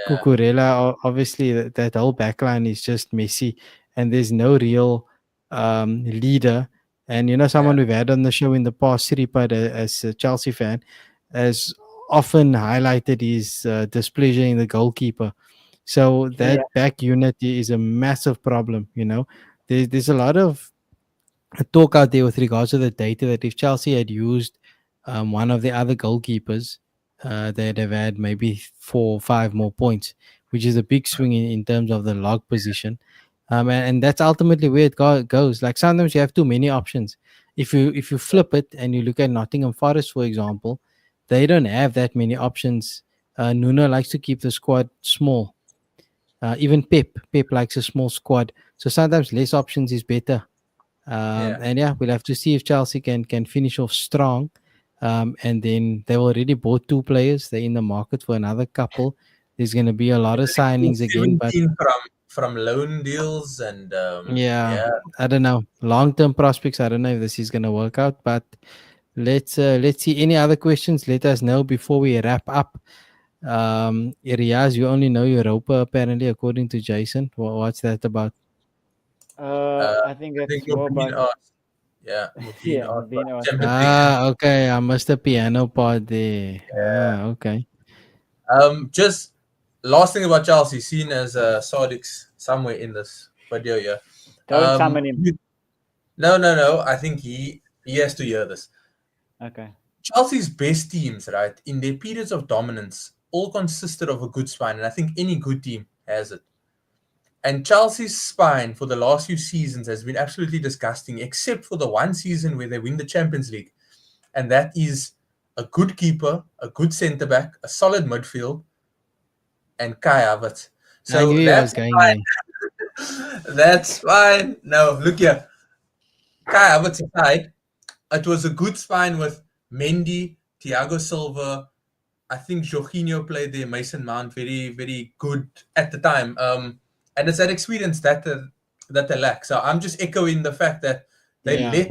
Speaker 2: Yeah,
Speaker 1: Cucurella, obviously, that whole backline is just messy, and there's no real leader. And you know,
Speaker 2: yeah,
Speaker 1: someone we've had on the show in the past, Siripad, as a Chelsea fan, has often highlighted his displeasure in the goalkeeper. So
Speaker 3: Yeah,
Speaker 1: that back unit is a massive problem. You know, there's a lot of talk out there with regards to the data that if Chelsea had used one of the other goalkeepers, they'd have had maybe 4 or 5 more points, which is a big swing in terms of the log position. And that's ultimately where it goes. Like sometimes you have too many options. If you flip it and you look at Nottingham Forest, for example, they don't have that many options. Nuno likes to keep the squad small. Even Pep likes a small squad. So sometimes less options is better.
Speaker 2: Yeah.
Speaker 1: And yeah, we'll have to see if Chelsea can finish off strong. And then they've already bought 2 players. They're in the market for another couple. There's going to be a lot of signings again, but
Speaker 2: 17 from loan deals and
Speaker 1: yeah,
Speaker 2: yeah.
Speaker 1: I don't know. Long-term prospects, I don't know if this is going to work out, but let's see. Any other questions? Let us know before we wrap up. Riaz, you only know Europa apparently, according to Jason. What's that about?
Speaker 3: I think
Speaker 2: I think
Speaker 3: it's
Speaker 2: you're
Speaker 3: more
Speaker 2: being
Speaker 3: about
Speaker 2: asked. Yeah, we're being
Speaker 3: yeah,
Speaker 2: asked
Speaker 3: being
Speaker 2: about
Speaker 3: asked.
Speaker 2: Champions League.
Speaker 1: Okay. I missed the piano part there. Okay.
Speaker 2: Just last thing about Chelsea, seen as Sadiq's somewhere in this video here.
Speaker 3: Don't summon him.
Speaker 2: No. I think he has to hear this.
Speaker 3: Okay.
Speaker 2: Chelsea's best teams, right, in their periods of dominance, all consisted of a good spine, and I think any good team has it. And Chelsea's spine for the last few seasons has been absolutely disgusting, except for the one season where they win the Champions League. And that is a good keeper, a good centre back, a solid midfield, and Kai Havertz.
Speaker 1: I
Speaker 2: So
Speaker 1: knew he was
Speaker 2: that's
Speaker 1: going
Speaker 2: fine.
Speaker 1: there.
Speaker 2: That's fine. No, look here. Kai Havertz aside, it was a good spine with Mendy, Thiago Silva. I think Jorginho played there, Mason Mount, very, very good at the time. And it's that experience that they lack. So I'm just echoing the fact that they
Speaker 1: Yeah.
Speaker 2: let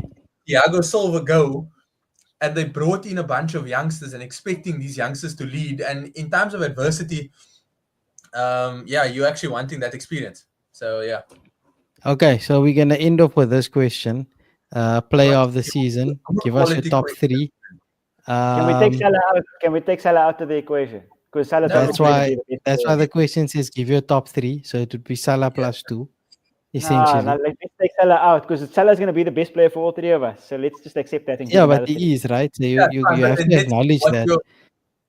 Speaker 2: Thiago Silva go and they brought in a bunch of youngsters and expecting these youngsters to lead. And in times of adversity, you're actually wanting that experience. So yeah.
Speaker 1: Okay, so we're gonna end off with this question. Player of the season.
Speaker 2: Good
Speaker 1: Give us your
Speaker 2: quality
Speaker 1: top
Speaker 2: question.
Speaker 1: 3.
Speaker 3: Can we take
Speaker 1: Um,
Speaker 3: Salah out? Can we take Salah out of the equation? Because Salah's
Speaker 2: No,
Speaker 1: that's
Speaker 3: obviously going to
Speaker 1: why
Speaker 3: be the best
Speaker 1: that's
Speaker 3: player.
Speaker 1: why the question says give your top 3. So it would be Salah
Speaker 2: Yeah.
Speaker 1: plus 2,
Speaker 3: Nah,
Speaker 1: essentially.
Speaker 3: let's take Salah out because Salah's going to be the best player for all three of us. So let's just accept that and give
Speaker 1: Yeah, but
Speaker 3: another three.
Speaker 1: he is right. So you
Speaker 2: that's
Speaker 1: you,
Speaker 2: fine.
Speaker 1: you
Speaker 2: But
Speaker 1: have
Speaker 2: then
Speaker 1: to acknowledge that.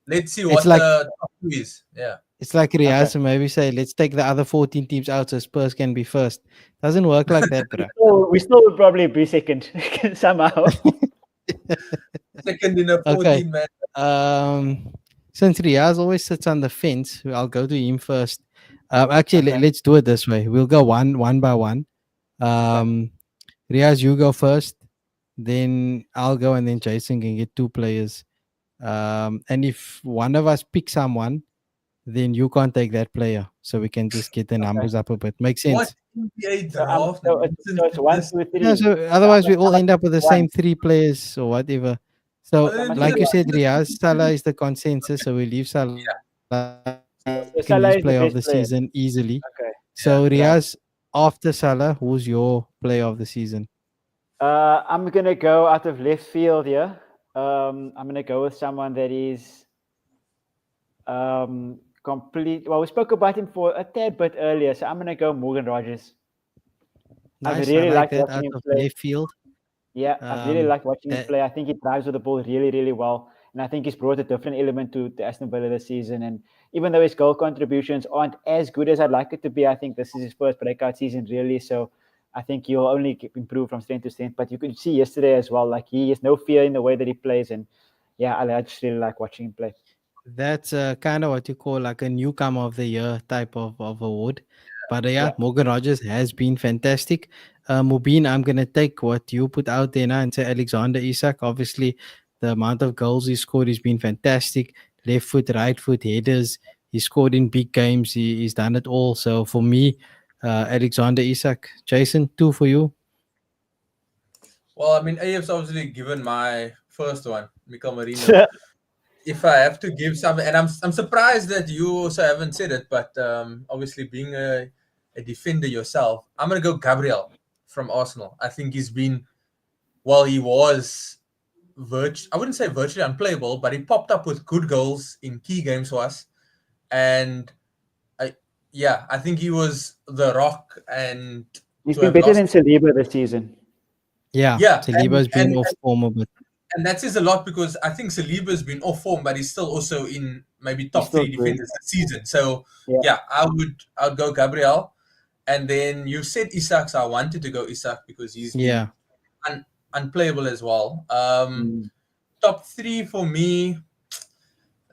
Speaker 2: let's see
Speaker 1: It's
Speaker 2: what
Speaker 1: like
Speaker 2: the top 2 is. Yeah.
Speaker 1: it's like
Speaker 3: Okay.
Speaker 1: Riaz maybe say let's take the other 14 teams out so Spurs can be first. Doesn't work like that, bro.
Speaker 3: We still would probably be second somehow.
Speaker 2: Second in a
Speaker 1: Okay.
Speaker 2: 14 man.
Speaker 1: Since Riaz always sits on the fence, I'll go to him first. Actually,
Speaker 3: Okay.
Speaker 1: let's do it this way. We'll go one by one.
Speaker 3: Okay.
Speaker 1: Riaz, you go first. Then I'll go, and then Jason can get 2 players. And if one of us picks someone, then you can't take that player, so we can just get the
Speaker 3: Okay.
Speaker 1: numbers up a bit. Makes
Speaker 2: What
Speaker 1: sense?
Speaker 2: NBA
Speaker 3: So,
Speaker 2: draft
Speaker 3: so it's
Speaker 2: nonsense is
Speaker 3: 1,
Speaker 2: this?
Speaker 3: 2, 3.
Speaker 1: Yeah. So
Speaker 3: So
Speaker 1: otherwise, we all end up with the
Speaker 3: one.
Speaker 1: same 3 players or whatever.
Speaker 2: But
Speaker 1: So,
Speaker 2: then
Speaker 3: Someone
Speaker 2: do
Speaker 1: like
Speaker 3: take
Speaker 1: you
Speaker 2: the
Speaker 3: one.
Speaker 1: said,
Speaker 2: do the
Speaker 1: Riaz, Salah
Speaker 2: okay.
Speaker 1: is the consensus, so we leave Salah.
Speaker 2: Yeah.
Speaker 1: Second,
Speaker 3: So
Speaker 1: he's
Speaker 3: Salah
Speaker 1: player
Speaker 3: is
Speaker 1: of
Speaker 3: the
Speaker 1: the
Speaker 3: best player.
Speaker 1: season easily.
Speaker 3: Okay.
Speaker 2: Yeah.
Speaker 1: So
Speaker 3: Right.
Speaker 1: Riaz, after Salah, who's your player of the season?
Speaker 3: I'm going to go out of left field here. I'm going to go with someone that is complete. Well, we spoke about him for a tad bit earlier, so I'm going to go Morgan Rogers. I've
Speaker 1: Nice, I
Speaker 3: really
Speaker 1: like
Speaker 3: liked
Speaker 1: that out
Speaker 3: watching him
Speaker 1: of
Speaker 3: play.
Speaker 1: left field.
Speaker 3: Yeah, I've really liked watching him
Speaker 1: That,
Speaker 3: play. I think he drives with the ball really, really well. And I think he's brought a different element to Aston Villa this season. And even though his goal contributions aren't as good as I'd like it to be, I think this is his first breakout season, really. So I think he'll only improve from strength to strength. But you could see yesterday as well, like he has no fear in the way that he plays. And yeah, I just really like watching him play.
Speaker 1: that's kind of what you call like a newcomer of the year type of award. But
Speaker 3: Yeah.
Speaker 1: Morgan Rogers has been fantastic. Mubin, I'm gonna take what you put out there now and say Alexander Isak. Obviously, the amount of goals he scored has been fantastic. Left foot, right foot, headers. He scored in big games. He's done it all. So for me, Alexander Isak. Jason, 2 for you.
Speaker 2: Well, I mean, AF's obviously given my first one, Mikel Merino. If I have to give something, and I'm surprised that you also haven't said it, but obviously being a defender yourself, I'm gonna go Gabriel from Arsenal. I think he's been, well, he was I wouldn't say virtually unplayable, but he popped up with good goals in key games for us, and I think he was the rock, and
Speaker 3: He's
Speaker 2: to
Speaker 3: been
Speaker 2: have
Speaker 3: better
Speaker 2: lost,
Speaker 3: than Saliba this season.
Speaker 1: Yeah,
Speaker 2: yeah,
Speaker 1: Saliba's been off form a bit.
Speaker 2: and that says a lot because I think Saliba's been off form, but he's still also in maybe
Speaker 3: He's
Speaker 2: top
Speaker 3: still
Speaker 2: three
Speaker 3: good.
Speaker 2: defenders this season. So
Speaker 3: Yeah.
Speaker 2: yeah, I would go Gabriel, and then you said Isak, so I wanted to go Isak because he's
Speaker 1: Yeah.
Speaker 2: been unplayable as well.
Speaker 3: Mm.
Speaker 2: Top three for me.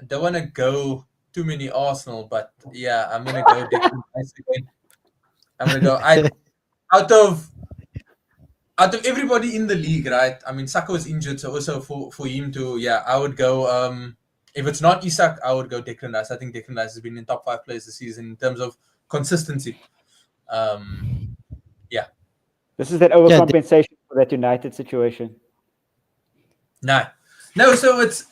Speaker 2: I don't want to go too many Arsenal, but yeah, I'm gonna go Declan Rice again. I'm gonna go. Out of out of everybody in the league, right? I mean, Saka was injured, so also for him to, yeah, I would go. If it's not Isak, I would go Declan Rice. I think Declan Rice has been in top 5 players this season in terms of consistency. Um, yeah,
Speaker 3: This is that
Speaker 1: Yeah.
Speaker 3: overcompensation for that United situation.
Speaker 2: no, no. So it's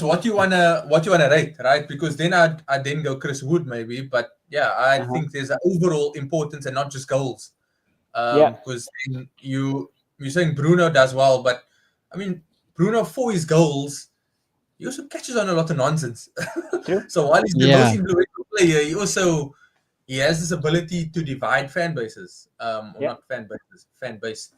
Speaker 2: what you wanna rate, right? Because then I'd then go Chris Wood maybe, but yeah, I
Speaker 3: Uh-huh.
Speaker 2: think there's an overall importance and not just goals.
Speaker 3: Yeah.
Speaker 2: Because you're saying Bruno does well, but I mean Bruno for his goals, he also catches on a lot of nonsense.
Speaker 3: True.
Speaker 2: So while he's the most
Speaker 1: Yeah.
Speaker 2: influential player, he has this ability to divide fan bases. Or
Speaker 3: Yeah.
Speaker 2: not fan bases, fan base.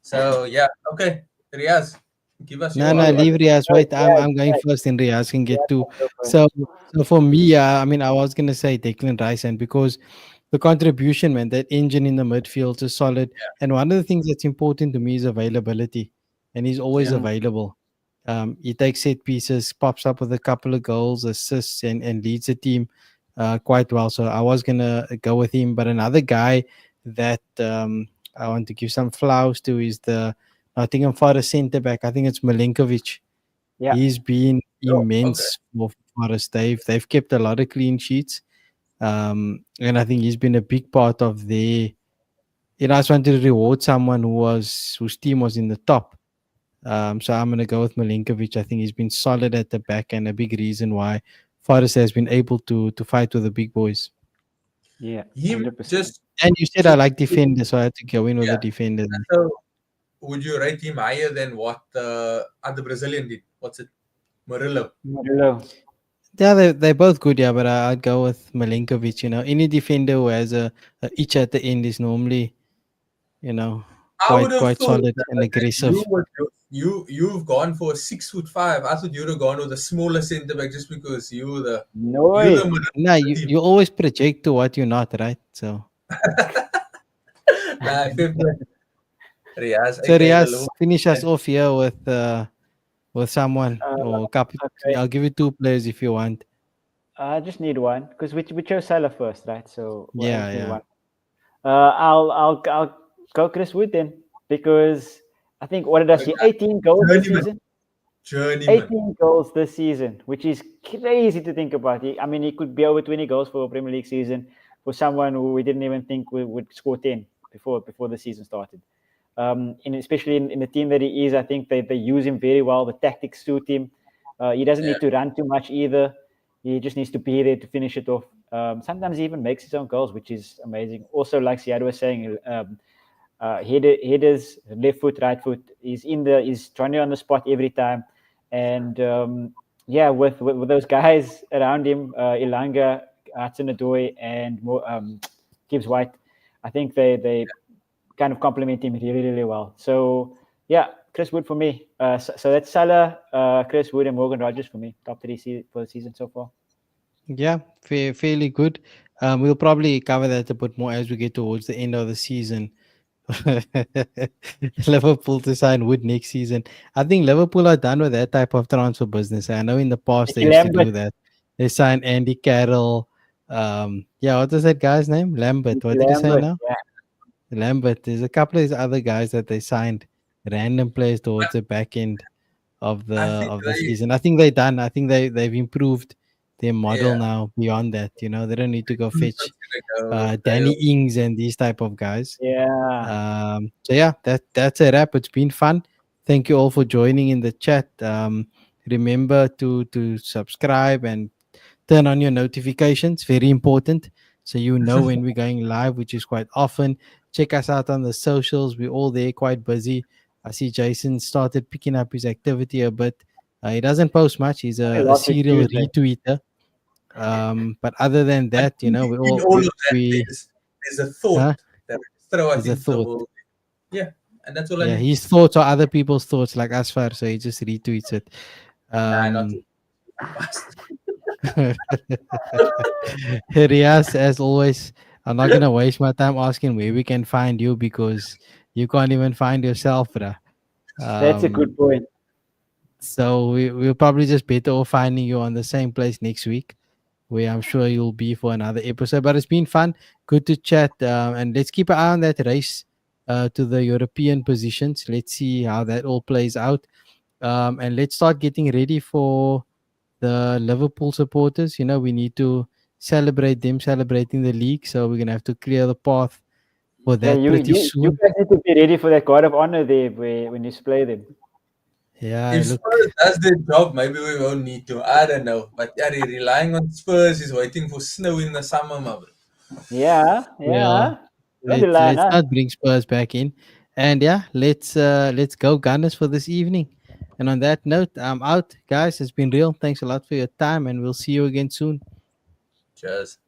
Speaker 2: So yeah, okay, Riaz, give us
Speaker 1: No,
Speaker 2: your
Speaker 1: no, leave Riaz. Wait,
Speaker 3: Yeah,
Speaker 1: I'm going first, and Riaz can
Speaker 3: yeah,
Speaker 1: get two.
Speaker 3: go for it.
Speaker 1: So for me, I mean, I was gonna say Declan Rice, and because the contribution, man, that engine in the midfield is solid. And one of the things that's important to me is availability, and he's always
Speaker 2: Yeah.
Speaker 1: available. He takes set pieces, pops up with a couple of goals, assists, and leads the team quite well. So I was gonna go with him, but another guy that I want to give some flowers to is the Nottingham Forest centre back. I think it's Milinkovic.
Speaker 3: Yeah.
Speaker 1: He's been
Speaker 2: Oh, okay.
Speaker 1: immense for Forest. They've kept a lot of clean sheets, and I think he's been a big part of their. I just wanted to reward someone whose team was in the top. So I'm gonna go with Milinkovic. I think he's been solid at the back and a big reason why Forest has been able to fight with the big boys.
Speaker 3: Yeah.
Speaker 2: Him
Speaker 3: 100%.
Speaker 1: And you said I
Speaker 2: just
Speaker 1: like defenders, so I had to go in with
Speaker 2: yeah.
Speaker 1: the defender.
Speaker 2: So would you rate him higher than what the other Brazilian did? What's it, Murillo?
Speaker 3: Modelo.
Speaker 1: Yeah, they're both good, yeah, but I'd go with Milinkovic. Any defender who has a itch at the end is normally, you know,
Speaker 2: I would
Speaker 1: quite
Speaker 2: have
Speaker 1: quite
Speaker 2: thought
Speaker 1: solid and
Speaker 2: that you
Speaker 1: aggressive.
Speaker 2: would you've gone for 6'5". I thought you would have gone with a smaller centre back just because
Speaker 3: No
Speaker 2: you the
Speaker 3: way.
Speaker 2: middle
Speaker 1: Nah,
Speaker 2: of the
Speaker 1: you
Speaker 2: team.
Speaker 1: always project to what you're not, right? So
Speaker 2: Nah, fair play. Riaz,
Speaker 1: so
Speaker 2: aka the
Speaker 1: Riaz,
Speaker 2: low.
Speaker 1: finish us off here with someone
Speaker 3: Uh,
Speaker 1: or a couple.
Speaker 3: okay.
Speaker 1: I'll give you two players if you want.
Speaker 3: I just need one because we chose Salah first, right? So I
Speaker 1: Yeah,
Speaker 3: just need
Speaker 1: yeah.
Speaker 3: one. I'll go Chris Wood then because I think what did I see? 18 goals this
Speaker 2: Journeyman.
Speaker 3: season.
Speaker 2: Journeyman.
Speaker 3: 18 goals this season, which is crazy to think about. I mean, he could be over 20 goals for a Premier League season for someone who we didn't even think would score 10 before the season started. And especially in the team that he is, I think they use him very well. The tactics suit him. He doesn't need to run too much either. He just needs to be there to finish it off. Sometimes he even makes his own goals, which is amazing. Also, like Siad was saying, headers, left foot, right foot. He's trying on the spot every time. And with those guys around him, Ilanga, Hudson-Odoi, and Gibbs White, I think they kind of complement him really, really well. So yeah, Chris Wood for me. So that's Salah, Chris Wood, and Morgan Rogers for me. Top three for the season so far.
Speaker 1: Yeah, fairly good. We'll probably cover that a bit more as we get towards the end of the season. Liverpool to sign Wood next season. I think Liverpool are done with that type of transfer business. I know in the past they
Speaker 3: Nicky
Speaker 1: used to do
Speaker 3: Lambert.
Speaker 1: that. They signed Andy Carroll. What was that guy's name? Lambert.
Speaker 3: Nicky
Speaker 1: What did you say
Speaker 3: Lambert.
Speaker 1: now?
Speaker 3: Yeah.
Speaker 1: Lambert. There's a couple of these other guys that they signed random players towards the back end of the
Speaker 2: I think
Speaker 1: of the season. I think they're done. I think they've improved their model
Speaker 2: yeah.
Speaker 1: now beyond that. They don't need to go
Speaker 2: Who's
Speaker 1: fetch
Speaker 2: gonna go with
Speaker 1: Danny
Speaker 2: Bale?
Speaker 1: Ings and these type of guys.
Speaker 3: Yeah.
Speaker 1: So yeah, that's a wrap. It's been fun. Thank you all for joining in the chat. Remember to subscribe and turn on your notifications. Very important. So you know when we're going live, which is quite often. Check us out on the socials. We're all there, quite busy. I see Jason started picking up his activity a bit. He doesn't post much. He's a
Speaker 3: Last week
Speaker 1: serial
Speaker 3: Tuesday.
Speaker 1: retweeter. But other than
Speaker 2: But
Speaker 1: that, we
Speaker 2: in
Speaker 1: all
Speaker 2: all of that,
Speaker 1: we
Speaker 2: there's a thought
Speaker 1: huh?
Speaker 2: that throw us
Speaker 1: There's a
Speaker 2: into the
Speaker 1: thought.
Speaker 2: world. Yeah. and that's all I
Speaker 1: Yeah,
Speaker 2: need.
Speaker 1: his thoughts are other people's thoughts, like Asfar, so he just retweets it.
Speaker 2: Nah, not too
Speaker 1: Um,
Speaker 2: fast.
Speaker 1: Riaz, as always, I'm not gonna waste my time asking where we can find you because you can't even find yourself, bruh.
Speaker 3: That's a good
Speaker 1: Um,
Speaker 3: point.
Speaker 1: so we'll probably just better off finding you on the same place next week, where I'm sure you'll be for another episode. But it's been fun, good to chat, and let's keep an eye on that race to the European positions. Let's see how that all plays out, and let's start getting ready for the Liverpool supporters. You know, we need to celebrate them celebrating the league, so we're gonna have to clear the path for
Speaker 3: Yeah,
Speaker 1: that pretty
Speaker 3: you
Speaker 1: soon.
Speaker 3: guys need to be ready for that guard of honor there when you play them.
Speaker 1: Yeah,
Speaker 2: If
Speaker 1: look,
Speaker 2: Spurs does their job, maybe we won't need to. I don't know. But yeah, relying on Spurs is waiting for snow in the summer, my bro.
Speaker 3: Yeah,
Speaker 1: well,
Speaker 3: yeah. Don't rely on
Speaker 1: let's
Speaker 3: us.
Speaker 1: not bring Spurs back in, and yeah, let's go Gunners for this evening. And on that note, I'm out, guys. It's been real. Thanks a lot for your time, and we'll see you again soon.
Speaker 2: Cheers.